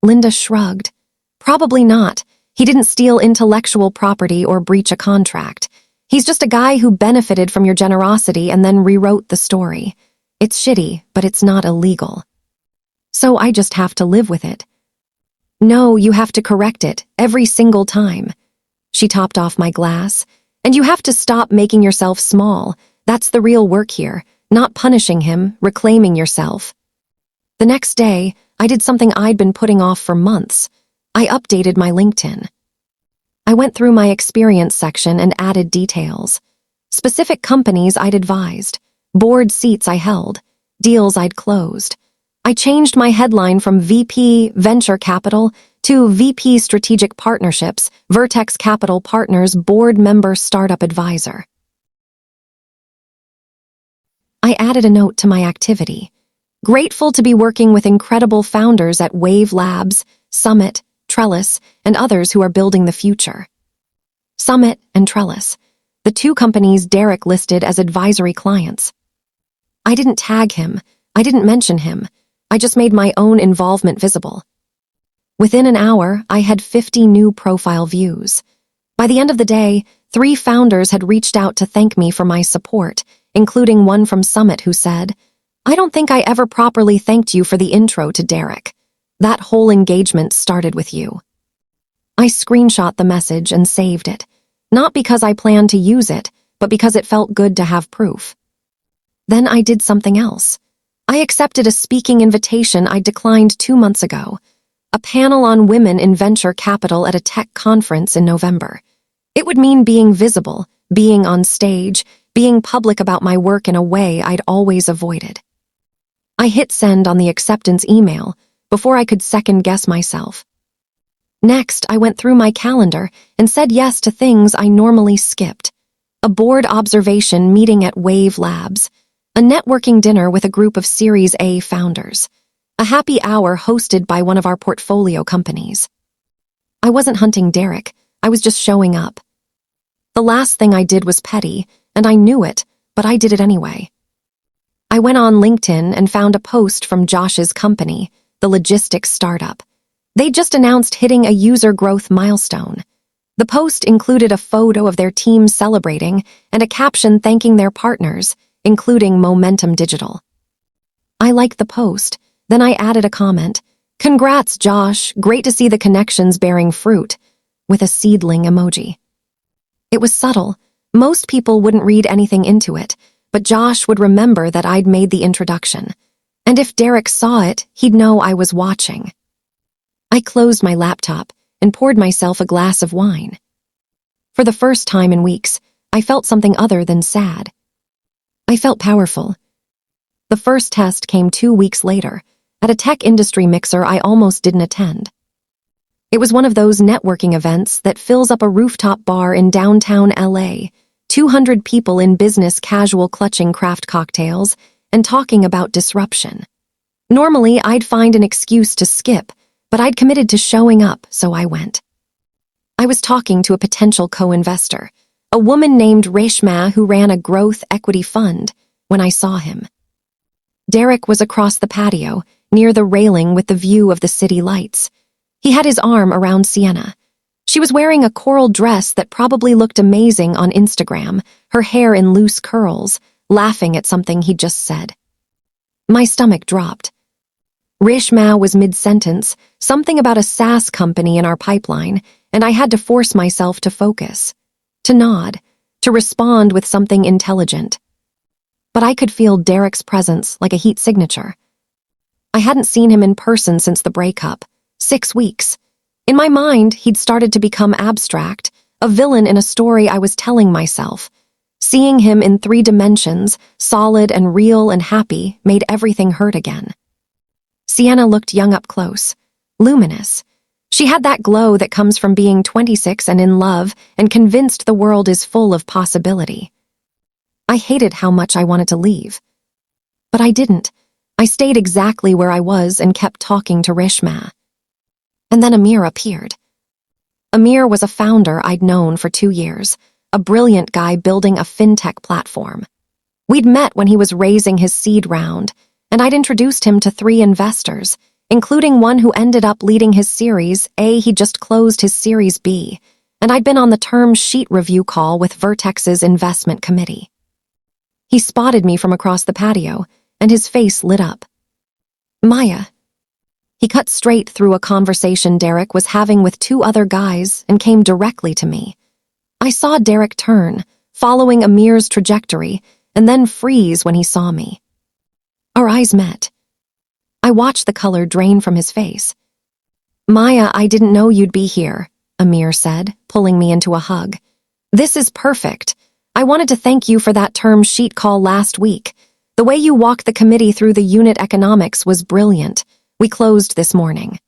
Linda shrugged. "Probably not. He didn't steal intellectual property or breach a contract. He's just a guy who benefited from your generosity and then rewrote the story. It's shitty, but it's not illegal. So I just have to live with it." "No, you have to correct it, every single time." She topped off my glass. "And you have to stop making yourself small. That's the real work here, not punishing him, reclaiming yourself." The next day, I did something I'd been putting off for months. I updated my LinkedIn. I went through my experience section and added details. Specific companies I'd advised, board seats I held, deals I'd closed. I changed my headline from VP Venture Capital to VP Strategic Partnerships, Vertex Capital Partners Board Member Startup Advisor. I added a note to my activity. Grateful to be working with incredible founders at Wave Labs, Summit, Trellis, and others who are building the future. Summit and Trellis, the two companies Derek listed as advisory clients. I didn't tag him. I didn't mention him. I just made my own involvement visible. Within an hour, I had 50 new profile views. By the end of the day, 3 founders had reached out to thank me for my support, including one from Summit who said, "I don't think I ever properly thanked you for the intro to Derek. That whole engagement started with you." I screenshot the message and saved it, not because I planned to use it, but because it felt good to have proof. Then I did something else. I accepted a speaking invitation I declined 2 months ago, a panel on women in venture capital at a tech conference in November. It would mean being visible, being on stage, being public about my work in a way I'd always avoided. I hit send on the acceptance email before I could second-guess myself. Next, I went through my calendar and said yes to things I normally skipped. A board observation meeting at Wave Labs, a networking dinner with a group of Series A founders, a happy hour hosted by one of our portfolio companies. I wasn't hunting Derek, I was just showing up. The last thing I did was petty, and I knew it, but I did it anyway. I went on LinkedIn and found a post from Josh's company, the logistics startup. They just announced hitting a user growth milestone. The post included a photo of their team celebrating and a caption thanking their partners, including Momentum Digital. I liked the post, then I added a comment, "Congrats, Josh, great to see the connections bearing fruit," with a seedling emoji. It was subtle. Most people wouldn't read anything into it, but Josh would remember that I'd made the introduction. And if Derek saw it, he'd know I was watching. I closed my laptop and poured myself a glass of wine. For the first time in weeks, I felt something other than sad. I felt powerful. The first test came 2 weeks later, at a tech industry mixer I almost didn't attend. It was one of those networking events that fills up a rooftop bar in downtown LA, 200 people in business casual clutching craft cocktails and talking about disruption. Normally, I'd find an excuse to skip, but I'd committed to showing up, so I went. I was talking to a potential co-investor, a woman named Reshma who ran a growth equity fund, when I saw him. Derek was across the patio, near the railing with the view of the city lights. He had his arm around Sienna. She was wearing a coral dress that probably looked amazing on Instagram, her hair in loose curls, laughing at something he'd just said. My stomach dropped. Reshma was mid-sentence, something about a SaaS company in our pipeline, and I had to force myself to focus, to nod, to respond with something intelligent. But I could feel Derek's presence like a heat signature. I hadn't seen him in person since the breakup, 6 weeks. In my mind, he'd started to become abstract, a villain in a story I was telling myself. Seeing him in 3 dimensions, solid and real and happy, made everything hurt again. Sienna looked young up close, luminous. She had that glow that comes from being 26 and in love and convinced the world is full of possibility. I hated how much I wanted to leave. But I didn't. I stayed exactly where I was and kept talking to Reshma. And then Amir appeared. Amir was a founder I'd known for 2 years, a brilliant guy building a fintech platform. We'd met when he was raising his seed round, and I'd introduced him to 3 investors, including one who ended up leading his Series A. He just closed his Series B, and I'd been on the term sheet review call with Vertex's investment committee. He spotted me from across the patio, and his face lit up. "Maya." He cut straight through a conversation Derek was having with 2 other guys and came directly to me. I saw Derek turn, following Amir's trajectory, and then freeze when he saw me. Our eyes met. I watched the color drain from his face. Maya, I didn't know you'd be here, Amir said, pulling me into a hug. This is perfect. I wanted to thank you for that term sheet call last week. The way you walked the committee through the unit economics was brilliant. We closed this morning.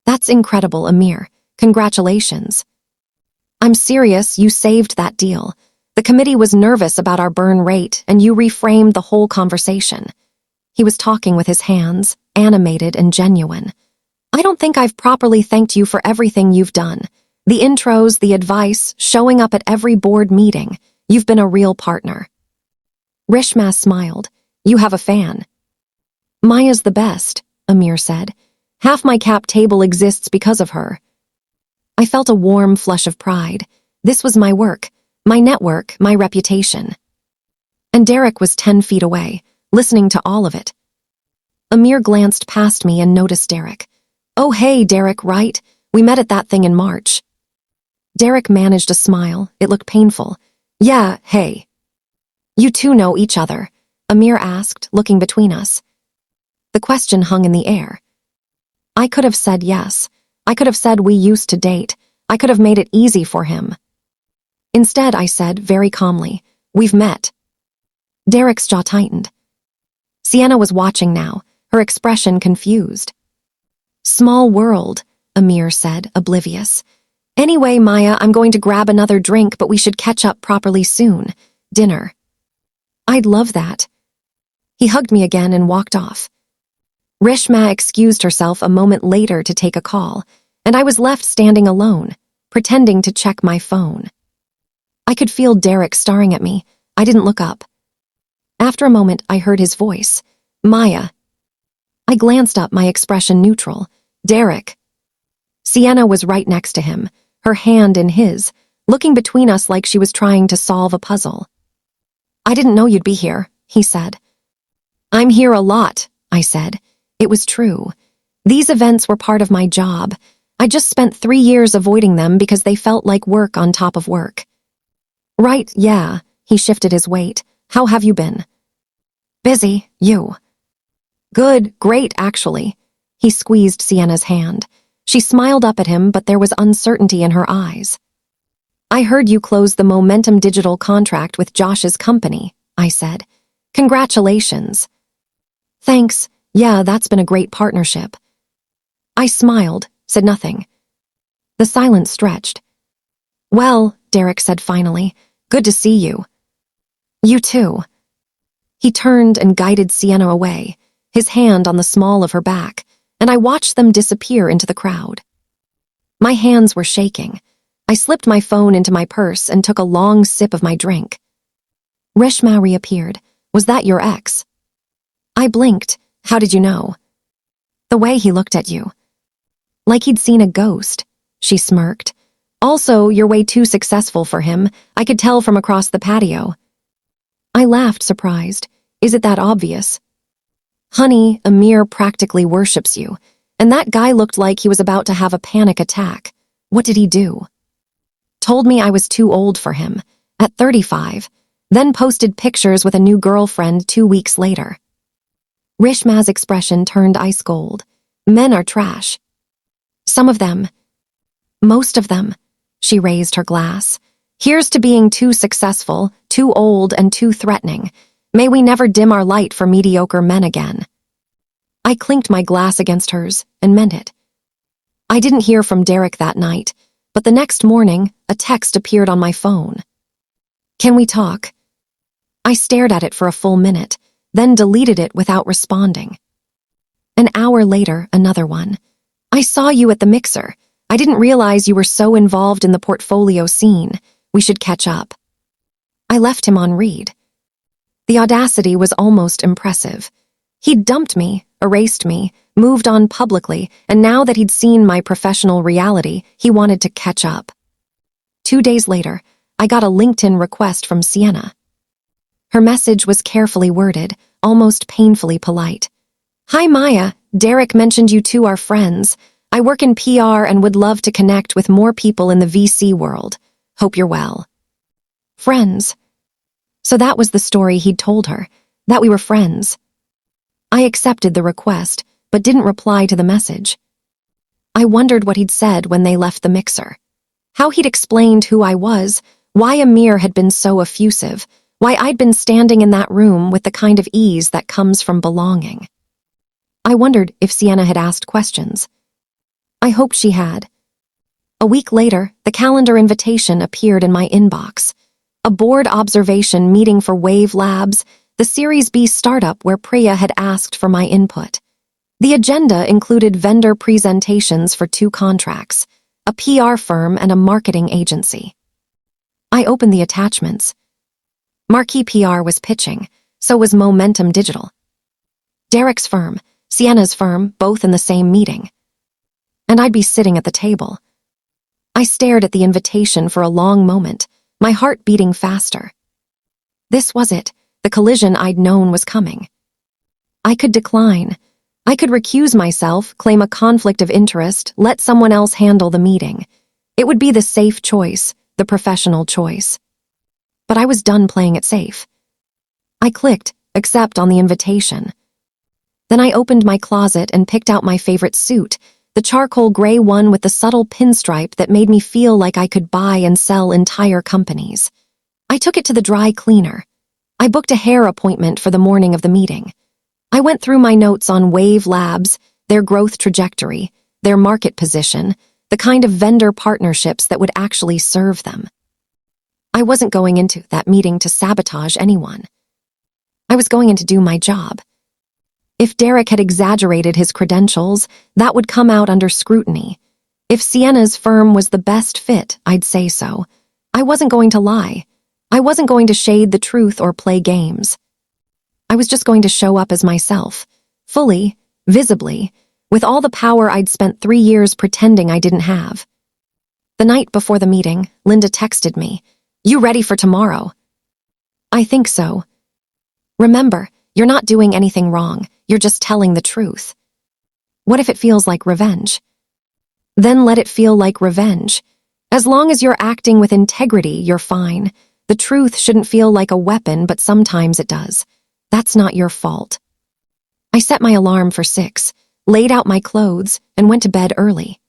That's incredible, Amir. Congratulations. I'm serious, you saved that deal. The committee was nervous about our burn rate, and you reframed the whole conversation. He was talking with his hands, animated and genuine. I don't think I've properly thanked you for everything you've done. The intros, the advice, showing up at every board meeting. You've been a real partner. Rishma smiled. You have a fan. Maya's the best, Amir said. Half my cap table exists because of her. I felt a warm flush of pride. This was my work, my network, my reputation. And Derek was 10 feet away, listening to all of it. Amir glanced past me and noticed Derek. Oh, hey, Derek, right? We met at that thing in March. Derek managed a smile. It looked painful. Yeah, hey. You two know each other, Amir asked, looking between us. The question hung in the air. I could have said yes. I could have said we used to date. I could have made it easy for him. Instead, I said, very calmly, we've met. Derek's jaw tightened. Sienna was watching now, her expression confused. Small world, Amir said, oblivious. Anyway, Maya, I'm going to grab another drink, but we should catch up properly soon. Dinner. I'd love that. He hugged me again and walked off. Rishma excused herself a moment later to take a call, and I was left standing alone, pretending to check my phone. I could feel Derek staring at me. I didn't look up. After a moment, I heard his voice. Maya. I glanced up, my expression neutral. Derek. Sienna was right next to him, her hand in his, looking between us like she was trying to solve a puzzle. I didn't know you'd be here, he said. I'm here a lot, I said. It was true. These events were part of my job. I just spent 3 years avoiding them because they felt like work on top of work. Right, yeah, he shifted his weight. How have you been? Busy, you. Good, great, actually. He squeezed Sienna's hand. She smiled up at him, but there was uncertainty in her eyes. I heard you closed the Momentum Digital contract with Josh's company, I said. Congratulations. Thanks. Yeah, that's been a great partnership. I smiled, said nothing. The silence stretched. Well, Derek said finally, good to see you. You too. He turned and guided Sienna away, his hand on the small of her back, and I watched them disappear into the crowd. My hands were shaking. I slipped my phone into my purse and took a long sip of my drink. Rishma reappeared. Was that your ex? I blinked. How did you know? The way he looked at you. Like he'd seen a ghost, she smirked. Also, you're way too successful for him. I could tell from across the patio. I laughed, surprised. Is it that obvious? Honey, Amir practically worships you, and that guy looked like he was about to have a panic attack. What did he do? Told me I was too old for him, at 35, then posted pictures with a new girlfriend 2 weeks later. Rishma's expression turned ice cold. Men are trash. Some of them. Most of them. She raised her glass. Here's to being too successful, too old, and too threatening. May we never dim our light for mediocre men again. I clinked my glass against hers and meant it. I didn't hear from Derek that night, but the next morning, a text appeared on my phone. Can we talk? I stared at it for a full minute, then deleted it without responding. An hour later, another one. I saw you at the mixer. I didn't realize you were so involved in the portfolio scene. We should catch up. I left him on read. The audacity was almost impressive. He'd dumped me, erased me, moved on publicly, and now that he'd seen my professional reality, he wanted to catch up. 2 days later, I got a LinkedIn request from Sienna. Her message was carefully worded, almost painfully polite. Hi Maya, Derek mentioned you two are friends. I work in PR and would love to connect with more people in the VC world. Hope you're well. Friends. So that was the story he'd told her, that we were friends. I accepted the request, but didn't reply to the message. I wondered what he'd said when they left the mixer. How he'd explained who I was, why Amir had been so effusive, why I'd been standing in that room with the kind of ease that comes from belonging. I wondered if Sienna had asked questions. I hoped she had. A week later, the calendar invitation appeared in my inbox. A board observation meeting for Wave Labs, the Series B startup where Priya had asked for my input. The agenda included vendor presentations for 2 contracts, a PR firm and a marketing agency. I opened the attachments. Marquee PR was pitching, so was Momentum Digital. Derek's firm, Sienna's firm, both in the same meeting. And I'd be sitting at the table. I stared at the invitation for a long moment, my heart beating faster. This was it, the collision I'd known was coming. I could decline. I could recuse myself, claim a conflict of interest, let someone else handle the meeting. It would be the safe choice, the professional choice. But I was done playing it safe. I clicked accept on the invitation. Then I opened my closet and picked out my favorite suit, the charcoal gray one with the subtle pinstripe that made me feel like I could buy and sell entire companies. I took it to the dry cleaner. I booked a hair appointment for the morning of the meeting. I went through my notes on Wave Labs, their growth trajectory, their market position, the kind of vendor partnerships that would actually serve them. I wasn't going into that meeting to sabotage anyone. I was going in to do my job. If Derek had exaggerated his credentials, that would come out under scrutiny. If Sienna's firm was the best fit, I'd say so. I wasn't going to lie. I wasn't going to shade the truth or play games. I was just going to show up as myself, fully, visibly, with all the power I'd spent 3 years pretending I didn't have. The night before the meeting, Linda texted me, "You ready for tomorrow?" I think so. Remember, you're not doing anything wrong, you're just telling the truth. What if it feels like revenge? Then let it feel like revenge. As long as you're acting with integrity, you're fine. The truth shouldn't feel like a weapon, but sometimes it does. That's not your fault. I set my alarm for 6, laid out my clothes, and went to bed early.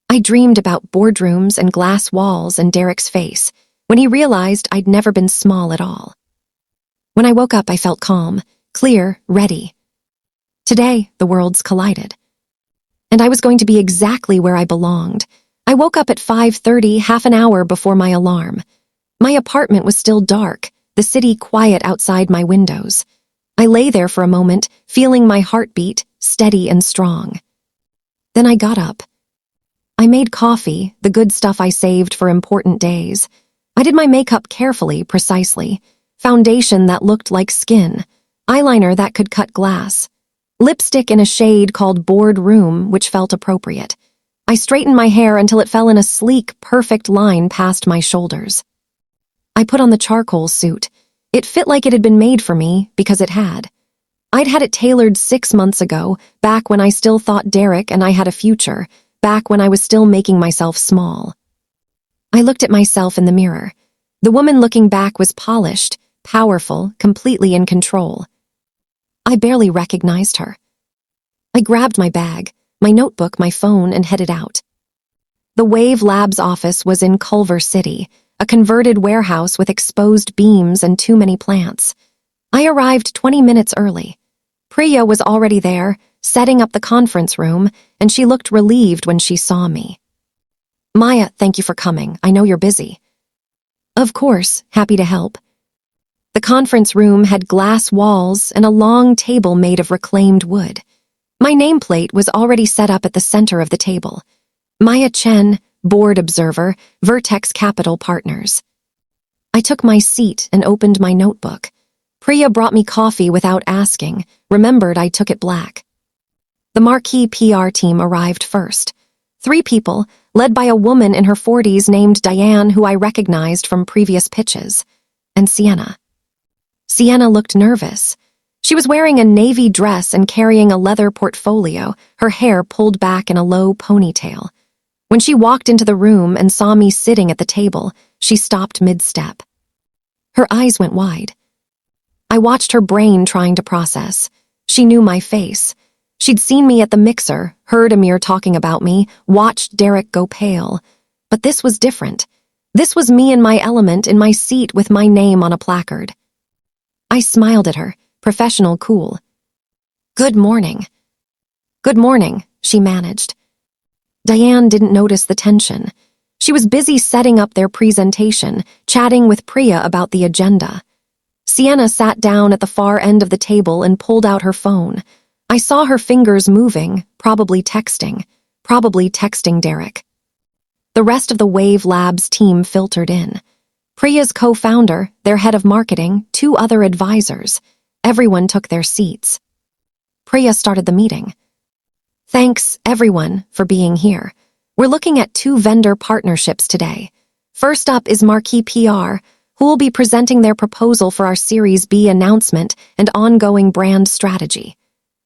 I dreamed about boardrooms and glass walls and Derek's face, when he realized I'd never been small at all. When I woke up, I felt calm, clear, ready. Today, the worlds collided. And I was going to be exactly where I belonged. I woke up at 5:30, half an hour before my alarm. My apartment was still dark, the city quiet outside my windows. I lay there for a moment, feeling my heartbeat, steady and strong. Then I got up. I made coffee, the good stuff I saved for important days. I did my makeup carefully, precisely. Foundation that looked like skin, eyeliner that could cut glass, lipstick in a shade called Boardroom, which felt appropriate. I straightened my hair until it fell in a sleek, perfect line past my shoulders. I put on the charcoal suit. It fit like it had been made for me, because it had. I'd had it tailored 6 months ago, back when I still thought Derek and I had a future, back when I was still making myself small. I looked at myself in the mirror. The woman looking back was polished, powerful, completely in control. I barely recognized her. I grabbed my bag, my notebook, my phone, and headed out. The Wave Labs office was in Culver City, a converted warehouse with exposed beams and too many plants. I arrived 20 minutes early. Priya was already there, setting up the conference room, and she looked relieved when she saw me. "Maya, thank you for coming. I know you're busy." "Of course, happy to help." The conference room had glass walls and a long table made of reclaimed wood. My nameplate was already set up at the center of the table. Maya Chen, board observer, Vertex Capital Partners. I took my seat and opened my notebook. Priya brought me coffee without asking, remembered I took it black. The marquee PR team arrived first. 3 people, led by a woman in her 40s named Diane, who I recognized from previous pitches, and Sienna. Sienna looked nervous. She was wearing a navy dress and carrying a leather portfolio, her hair pulled back in a low ponytail. When she walked into the room and saw me sitting at the table, she stopped mid-step. Her eyes went wide. I watched her brain trying to process. She knew my face. She'd seen me at the mixer, heard Amir talking about me, watched Derek go pale. But this was different. This was me in my element, in my seat with my name on a placard. I smiled at her, professional cool. "Good morning." "Good morning," she managed. Diane didn't notice the tension. She was busy setting up their presentation, chatting with Priya about the agenda. Sienna sat down at the far end of the table and pulled out her phone. I saw her fingers moving, probably texting Derek. The rest of the Wave Labs team filtered in. Priya's co-founder, their head of marketing, 2 other advisors. Everyone took their seats. Priya started the meeting. "Thanks, everyone, for being here. We're looking at 2 vendor partnerships today. First up is Marquee PR, who will be presenting their proposal for our Series B announcement and ongoing brand strategy.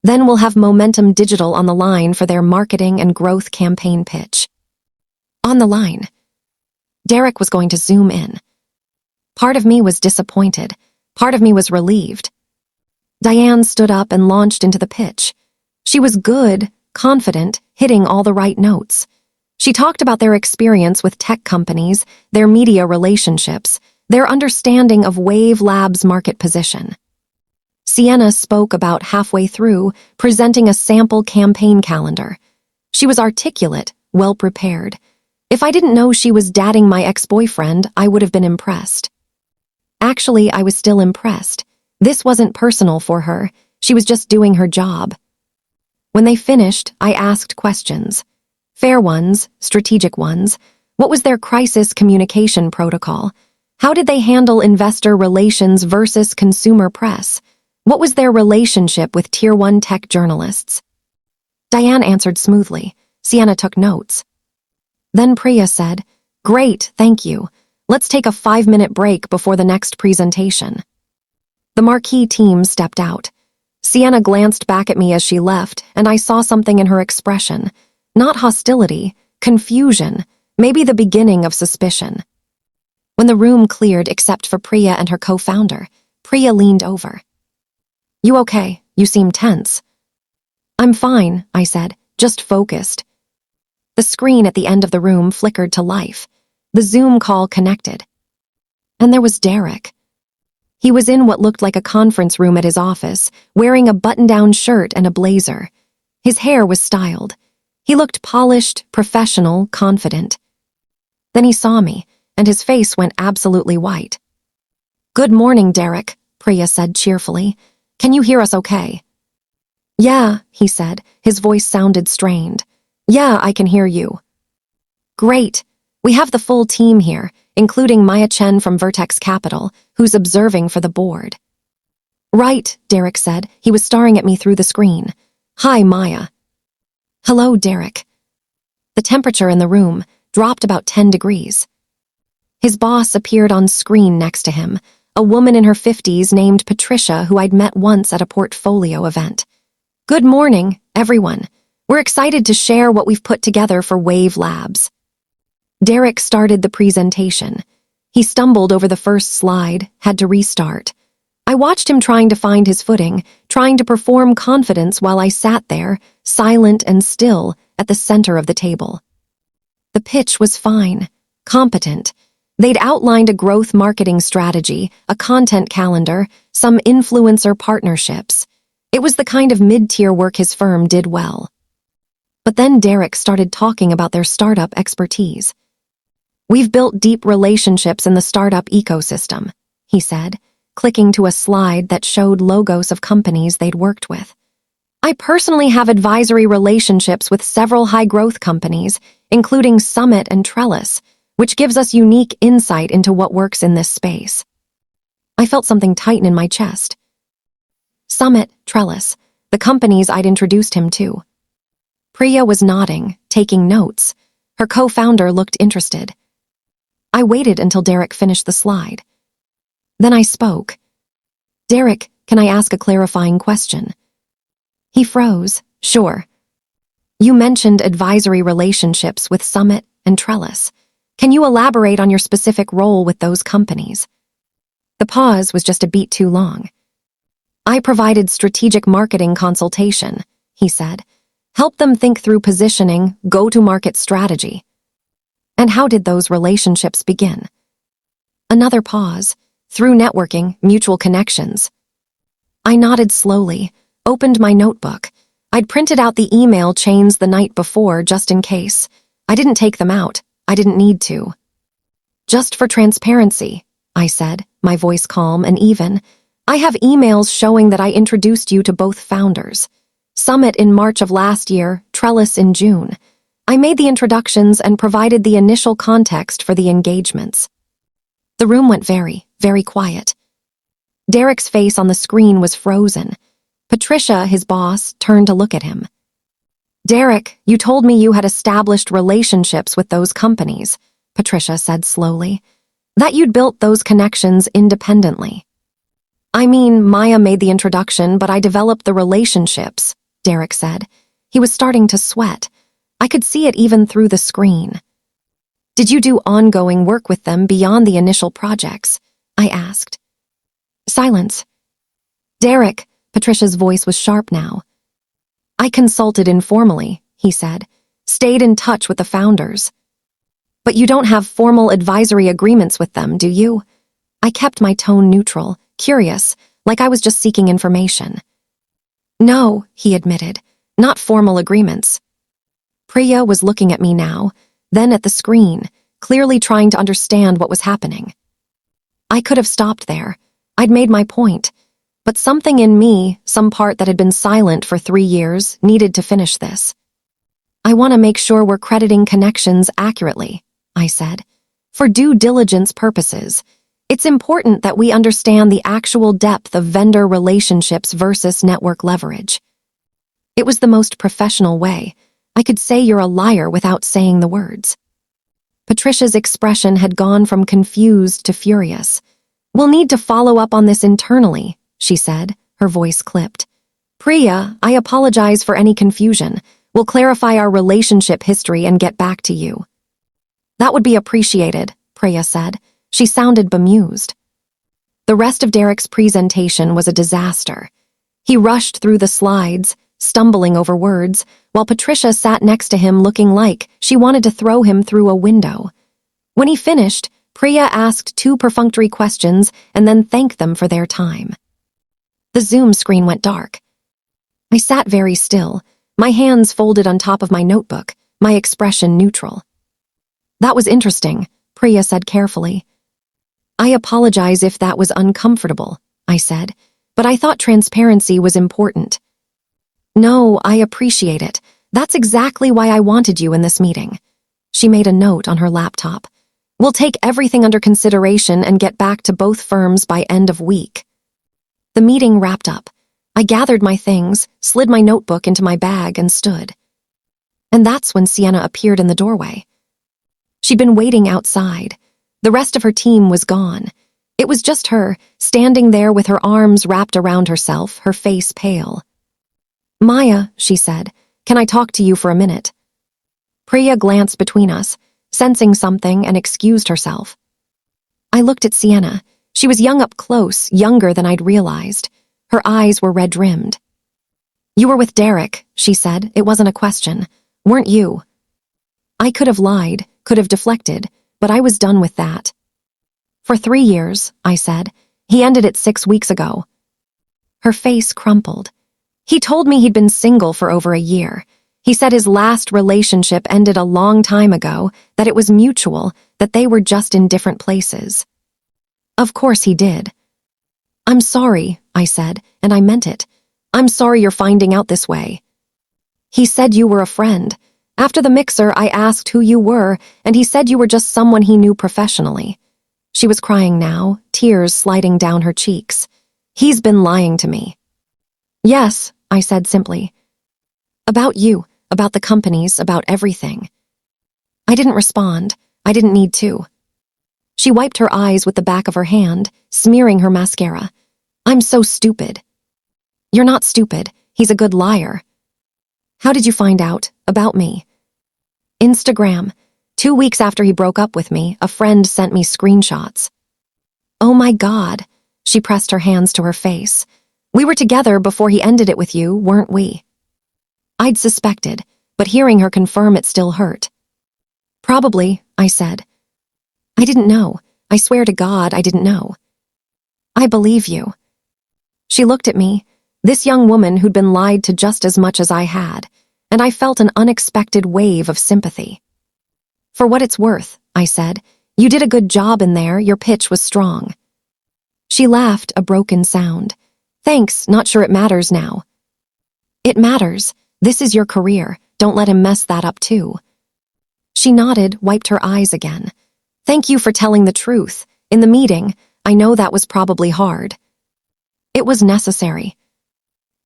Then we'll have Momentum Digital on the line for their marketing and growth campaign pitch." On the line. Derek was going to zoom in. Part of me was disappointed. Part of me was relieved. Diane stood up and launched into the pitch. She was good, confident, hitting all the right notes. She talked about their experience with tech companies, their media relationships, their understanding of Wave Labs' market position. Sienna spoke about halfway through, presenting a sample campaign calendar. She was articulate, well-prepared. If I didn't know she was dating my ex-boyfriend, I would have been impressed. Actually, I was still impressed. This wasn't personal for her. She was just doing her job. When they finished, I asked questions. Fair ones, strategic ones. What was their crisis communication protocol? How did they handle investor relations versus consumer press? What was their relationship with Tier 1 tech journalists? Diane answered smoothly. Sienna took notes. Then Priya said, "Great, thank you. Let's take a 5-minute break before the next presentation." The Marquee team stepped out. Sienna glanced back at me as she left, and I saw something in her expression. Not hostility, confusion, maybe the beginning of suspicion. When the room cleared except for Priya and her co-founder, Priya leaned over. "You okay? You seem tense." "I'm fine," I said, "just focused." The screen at the end of the room flickered to life. The Zoom call connected. And there was Derek. He was in what looked like a conference room at his office, wearing a button-down shirt and a blazer. His hair was styled. He looked polished, professional, confident. Then he saw me, and his face went absolutely white. "Good morning, Derek," Priya said cheerfully. "Can you hear us okay?" "Yeah," he said. His voice sounded strained. "Yeah, I can hear you." "Great. We have the full team here, including Maya Chen from Vertex Capital, who's observing for the board." "Right," Derek said. He was staring at me through the screen. "Hi, Maya." "Hello, Derek." The temperature in the room dropped about 10 degrees. His boss appeared on screen next to him, a woman in her 50s named Patricia who I'd met once at a portfolio event. "Good morning, everyone. We're excited to share what we've put together for Wave Labs." Derek started the presentation. He stumbled over the first slide, had to restart. I watched him trying to find his footing, trying to perform confidence while I sat there, silent and still, at the center of the table. The pitch was fine, competent. They'd outlined a growth marketing strategy, a content calendar, some influencer partnerships. It was the kind of mid-tier work his firm did well. But then Derek started talking about their startup expertise. "We've built deep relationships in the startup ecosystem," he said, clicking to a slide that showed logos of companies they'd worked with. "I personally have advisory relationships with several high-growth companies, including Summit and Trellis, which gives us unique insight into what works in this space." I felt something tighten in my chest. Summit, Trellis, the companies I'd introduced him to. Priya was nodding, taking notes. Her co-founder looked interested. I waited until Derek finished the slide. Then I spoke. "Derek, can I ask a clarifying question?" He froze. "Sure." "You mentioned advisory relationships with Summit and Trellis. Can you elaborate on your specific role with those companies?" The pause was just a beat too long. I provided strategic marketing consultation, he said. Help them think through positioning, go-to-market strategy. And how did those relationships begin? Another pause. Through networking, mutual connections. I nodded slowly, opened my notebook. I'd printed out the email chains the night before just in case. I didn't take them out. I didn't need to. Just for transparency, I said, my voice calm and even. I have emails showing that I introduced you to both founders. Summit in March of last year, Trellis in June. I made the introductions and provided the initial context for the engagements. The room went very, very quiet. Derek's face on the screen was frozen. Patricia, his boss, turned to look at him. Derek, you told me you had established relationships with those companies, Patricia said slowly. That you'd built those connections independently. I mean, Maya made the introduction, but I developed the relationships, Derek said. He was starting to sweat. I could see it even through the screen. Did you do ongoing work with them beyond the initial projects? I asked. Silence. Derek, Patricia's voice was sharp now. I consulted informally, he said. Stayed in touch with the founders. But you don't have formal advisory agreements with them, do you? I kept my tone neutral, curious, like I was just seeking information. No, he admitted, not formal agreements. Priya was looking at me now, then at the screen, clearly trying to understand what was happening. I could have stopped there. I'd made my point. But something in me, some part that had been silent for 3 years, needed to finish this. I want to make sure we're crediting connections accurately, I said. For due diligence purposes, it's important that we understand the actual depth of vendor relationships versus network leverage. It was the most professional way. I could say you're a liar without saying the words. Patricia's expression had gone from confused to furious. We'll need to follow up on this internally, she said, her voice clipped. Priya, I apologize for any confusion. We'll clarify our relationship history and get back to you. That would be appreciated, Priya said. She sounded bemused. The rest of Derek's presentation was a disaster. He rushed through the slides, stumbling over words, while Patricia sat next to him looking like she wanted to throw him through a window. When he finished, Priya asked 2 perfunctory questions and then thanked them for their time. The Zoom screen went dark. I sat very still, my hands folded on top of my notebook, my expression neutral. That was interesting, Priya said carefully. I apologize if that was uncomfortable, I said, but I thought transparency was important. No, I appreciate it. That's exactly why I wanted you in this meeting. She made a note on her laptop. We'll take everything under consideration and get back to both firms by end of week. The meeting wrapped up. I gathered my things, slid my notebook into my bag, and stood. And that's when Sienna appeared in the doorway. She'd been waiting outside. The rest of her team was gone. It was just her, standing there with her arms wrapped around herself, her face pale. Maya, she said, can I talk to you for a minute? Priya glanced between us, sensing something, and excused herself. I looked at Sienna. She was young up close, younger than I'd realized. Her eyes were red-rimmed. You were with Derek, she said. It wasn't a question. Weren't you? I could have lied, could have deflected, but I was done with that. For 3 years, I said. He ended it 6 weeks ago. Her face crumpled. He told me he'd been single for over a year. He said his last relationship ended a long time ago, that it was mutual, that they were just in different places. Of course he did. I'm sorry, I said, and I meant it. I'm sorry you're finding out this way. He said you were a friend. After the mixer, I asked who you were, and he said you were just someone he knew professionally. She was crying now, tears sliding down her cheeks. He's been lying to me. Yes, I said simply. About you, about the companies, about everything. I didn't respond. I didn't need to. She wiped her eyes with the back of her hand, smearing her mascara. I'm so stupid. You're not stupid. He's a good liar. How did you find out about me? Instagram. 2 weeks after he broke up with me, a friend sent me screenshots. Oh my God. She pressed her hands to her face. We were together before he ended it with you, weren't we? I'd suspected, but hearing her confirm it still hurt. Probably, I said. I didn't know. I swear to God I didn't know. I believe you. She looked at me, this young woman who'd been lied to just as much as I had, and I felt an unexpected wave of sympathy. For what it's worth, I said, you did a good job in there, your pitch was strong. She laughed, a broken sound. Thanks, not sure it matters now. It matters. This is your career. Don't let him mess that up too. She nodded, wiped her eyes again. Thank you for telling the truth. In the meeting, I know that was probably hard. It was necessary.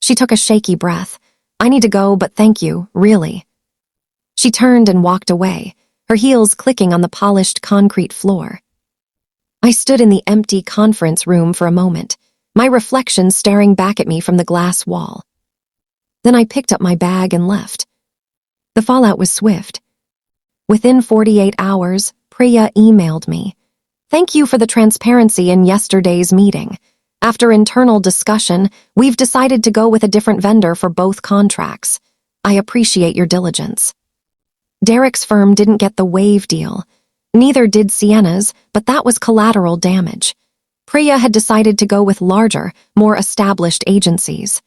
She took a shaky breath. I need to go, but thank you, really. She turned and walked away, her heels clicking on the polished concrete floor. I stood in the empty conference room for a moment, my reflection staring back at me from the glass wall. Then I picked up my bag and left. The fallout was swift. Within 48 hours, Priya emailed me. Thank you for the transparency in yesterday's meeting. After internal discussion, we've decided to go with a different vendor for both contracts. I appreciate your diligence. Derek's firm didn't get the wave deal. Neither did Sienna's, but that was collateral damage. Priya had decided to go with larger, more established agencies.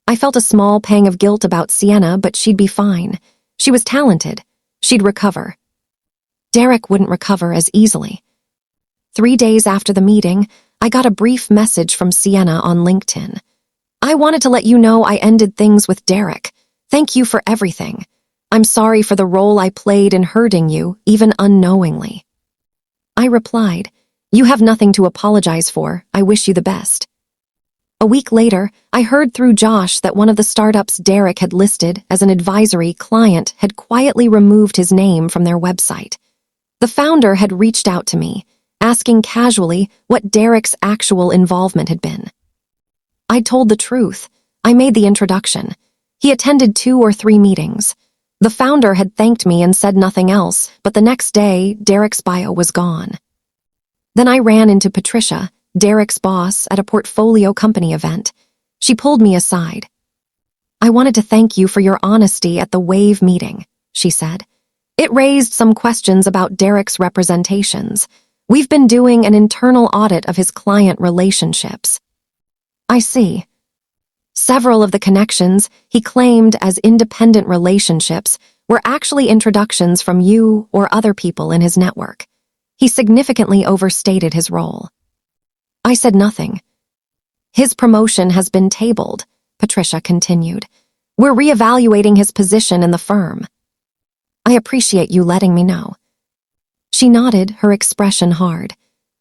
I felt a small pang of guilt about Sienna, but she'd be fine. She was talented. She'd recover. Derek wouldn't recover as easily. 3 days after the meeting, I got a brief message from Sienna on LinkedIn. I wanted to let you know I ended things with Derek. Thank you for everything. I'm sorry for the role I played in hurting you, even unknowingly. I replied, you have nothing to apologize for. I wish you the best. A week later, I heard through Josh that one of the startups Derek had listed as an advisory client had quietly removed his name from their website. The founder had reached out to me, asking casually what Derek's actual involvement had been. I told the truth. I made the introduction. He attended 2 or 3 meetings. The founder had thanked me and said nothing else, but the next day, Derek's bio was gone. Then I ran into Patricia, Derek's boss, at a portfolio company event. She pulled me aside. I wanted to thank you for your honesty at the Wave meeting, she said. It raised some questions about Derek's representations. We've been doing an internal audit of his client relationships. I see. Several of the connections he claimed as independent relationships were actually introductions from you or other people in his network. He significantly overstated his role. I said nothing. His promotion has been tabled, Patricia continued. We're reevaluating his position in the firm. I appreciate you letting me know. She nodded, her expression hard.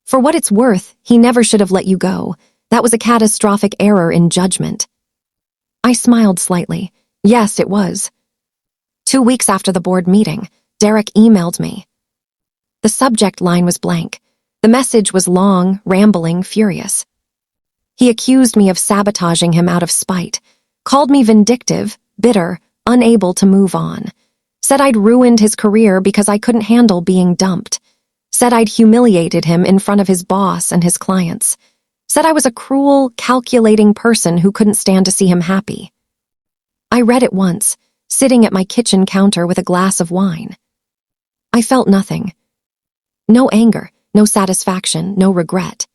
For what it's worth, he never should have let you go. That was a catastrophic error in judgment. I smiled slightly. Yes, it was. 2 weeks after the board meeting, Derek emailed me. The subject line was blank. The message was long, rambling, furious. He accused me of sabotaging him out of spite, called me vindictive, bitter, unable to move on. Said I'd ruined his career because I couldn't handle being dumped. Said I'd humiliated him in front of his boss and his clients. Said I was a cruel, calculating person who couldn't stand to see him happy. I read it once, sitting at my kitchen counter with a glass of wine. I felt nothing. No anger, no satisfaction, no regret.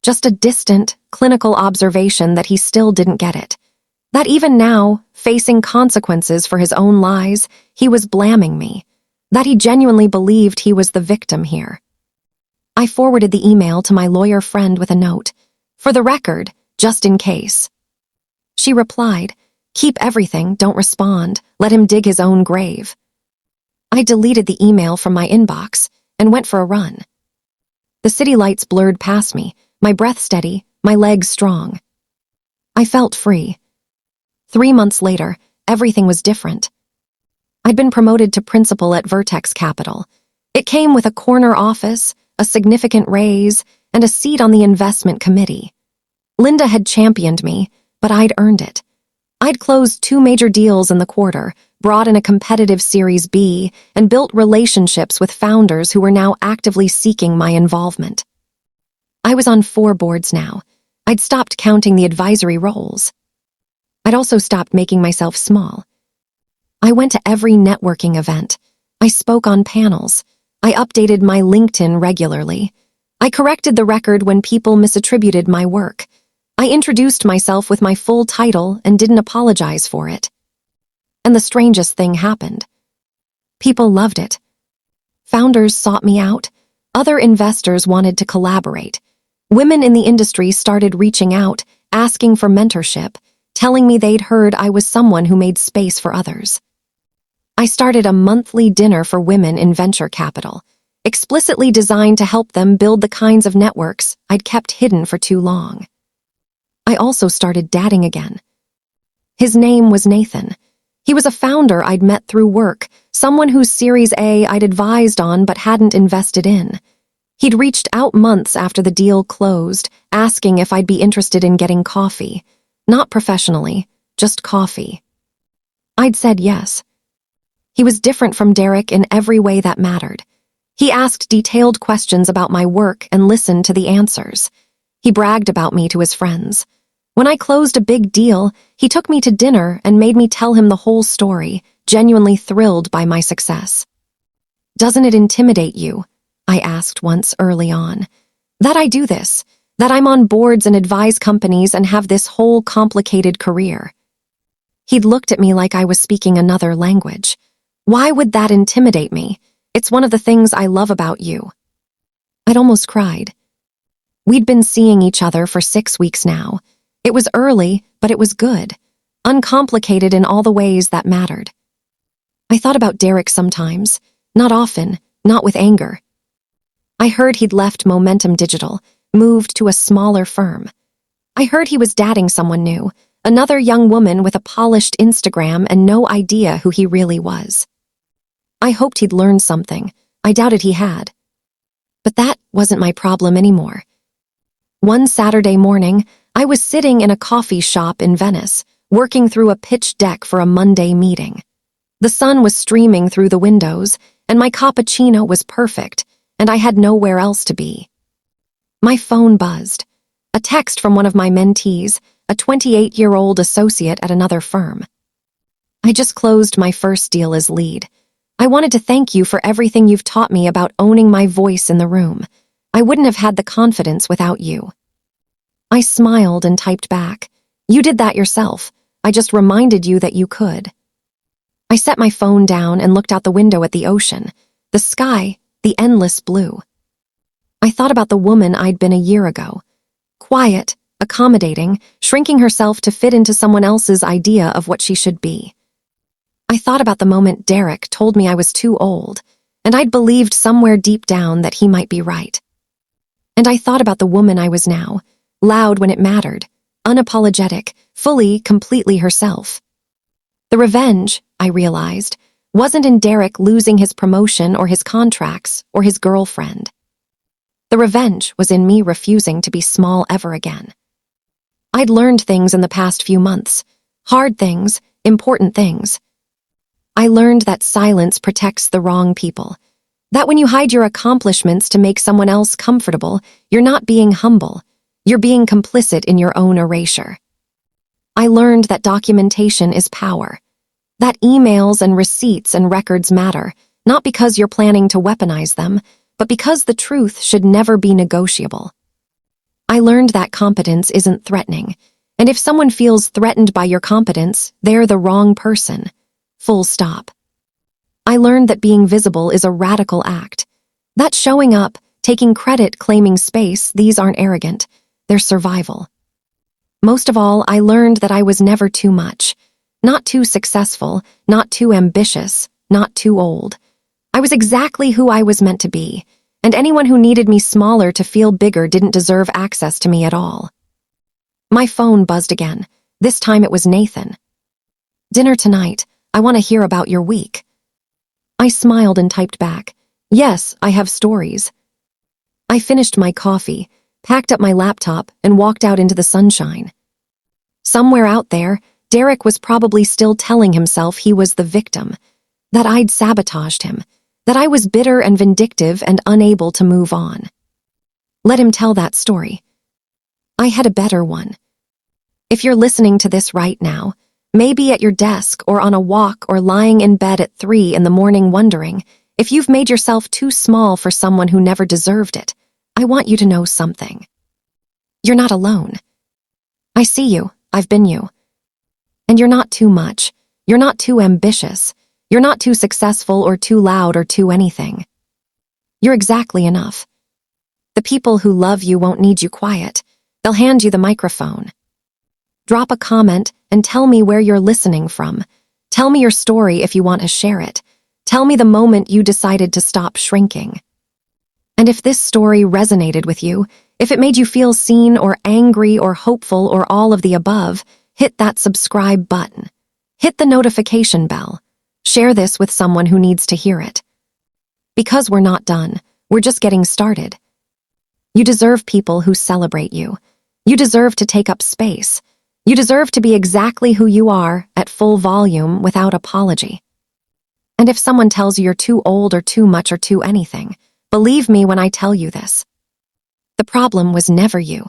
Just a distant, clinical observation that he still didn't get it. That even now, facing consequences for his own lies, he was blaming me. That he genuinely believed he was the victim here. I forwarded the email to my lawyer friend with a note. For the record, just in case. She replied, keep everything, don't respond, let him dig his own grave. I deleted the email from my inbox and went for a run. The city lights blurred past me, my breath steady, my legs strong. I felt free. 3 months later, everything was different. I'd been promoted to principal at Vertex Capital. It came with a corner office, a significant raise, and a seat on the investment committee. Linda had championed me, but I'd earned it. I'd closed 2 major deals in the quarter, brought in a competitive Series B, and built relationships with founders who were now actively seeking my involvement. I was on 4 boards now, I'd stopped counting the advisory roles. I'd also stopped making myself small. I went to every networking event. I spoke on panels. I updated my LinkedIn regularly. I corrected the record when people misattributed my work. I introduced myself with my full title and didn't apologize for it. And the strangest thing happened. People loved it. Founders sought me out. Other investors wanted to collaborate. Women in the industry started reaching out, asking for mentorship, telling me they'd heard I was someone who made space for others. I started a monthly dinner for women in venture capital, explicitly designed to help them build the kinds of networks I'd kept hidden for too long. I also started dating again. His name was Nathan. He was a founder I'd met through work, someone whose Series A I'd advised on but hadn't invested in. He'd reached out months after the deal closed, asking if I'd be interested in getting coffee. Not professionally, just coffee. I'd said yes. He was different from Derek in every way that mattered. He asked detailed questions about my work and listened to the answers. He bragged about me to his friends. When I closed a big deal, he took me to dinner and made me tell him the whole story, genuinely thrilled by my success. "Doesn't it intimidate you?" I asked once early on. "That I do this, that I'm on boards and advise companies and have this whole complicated career." He'd looked at me like I was speaking another language. "Why would that intimidate me? It's one of the things I love about you." I'd almost cried. We'd been seeing each other for 6 weeks now. It was early, but it was good. Uncomplicated in all the ways that mattered. I thought about Derek sometimes. Not often, not with anger. I heard he'd left Momentum Digital, moved to a smaller firm. I heard he was dating someone new, another young woman with a polished Instagram and no idea who he really was. I hoped he'd learned something. I doubted he had. But that wasn't my problem anymore. One Saturday morning, I was sitting in a coffee shop in Venice, working through a pitch deck for a Monday meeting. The sun was streaming through the windows, and my cappuccino was perfect, and I had nowhere else to be. My phone buzzed. A text from one of my mentees, a 28-year-old associate at another firm. "I just closed my first deal as lead. I wanted to thank you for everything you've taught me about owning my voice in the room. I wouldn't have had the confidence without you." I smiled and typed back, "You did that yourself. I just reminded you that you could." I set my phone down and looked out the window at the ocean, the sky, the endless blue. I thought about the woman I'd been a year ago. Quiet, accommodating, shrinking herself to fit into someone else's idea of what she should be. I thought about the moment Derek told me I was too old, and I'd believed somewhere deep down that he might be right. And I thought about the woman I was now, loud when it mattered, unapologetic, fully, completely herself. The revenge, I realized, wasn't in Derek losing his promotion or his contracts or his girlfriend. The revenge was in me refusing to be small ever again. I'd learned things in the past few months, hard things, important things. I learned that silence protects the wrong people, that when you hide your accomplishments to make someone else comfortable, you're not being humble, you're being complicit in your own erasure. I learned that documentation is power, that emails and receipts and records matter, not because you're planning to weaponize them, but because the truth should never be negotiable. I learned that competence isn't threatening, and if someone feels threatened by your competence, they're the wrong person. Full stop. I learned that being visible is a radical act. That showing up, taking credit, claiming space, these aren't arrogant, they're survival. Most of all, I learned that I was never too much, not too successful, not too ambitious, not too old. I was exactly who I was meant to be, and anyone who needed me smaller to feel bigger didn't deserve access to me at all. My phone buzzed again. This time it was Nathan. "Dinner tonight. I want to hear about your week." I smiled and typed back, "Yes, I have stories." I finished my coffee, packed up my laptop, and walked out into the sunshine. Somewhere out there, Derek was probably still telling himself he was the victim, that I'd sabotaged him, that I was bitter and vindictive and unable to move on. Let him tell that story. I had a better one. If you're listening to this right now, maybe at your desk or on a walk or lying in bed at 3 in the morning wondering if you've made yourself too small for someone who never deserved it, I want you to know something. You're not alone. I see you. I've been you. And you're not too much. You're not too ambitious. You're not too successful or too loud or too anything. You're exactly enough. The people who love you won't need you quiet. They'll hand you the microphone. Drop a comment and tell me where you're listening from. Tell me your story if you want to share it. Tell me the moment you decided to stop shrinking. And if this story resonated with you, if it made you feel seen or angry or hopeful or all of the above, hit that subscribe button. Hit the notification bell. Share this with someone who needs to hear it. Because we're not done, we're just getting started. You deserve people who celebrate you. You deserve to take up space. You deserve to be exactly who you are at full volume without apology. And if someone tells you you're too old or too much or too anything, believe me when I tell you this. The problem was never you.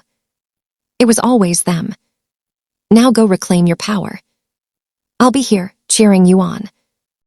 It was always them. Now go reclaim your power. I'll be here, cheering you on.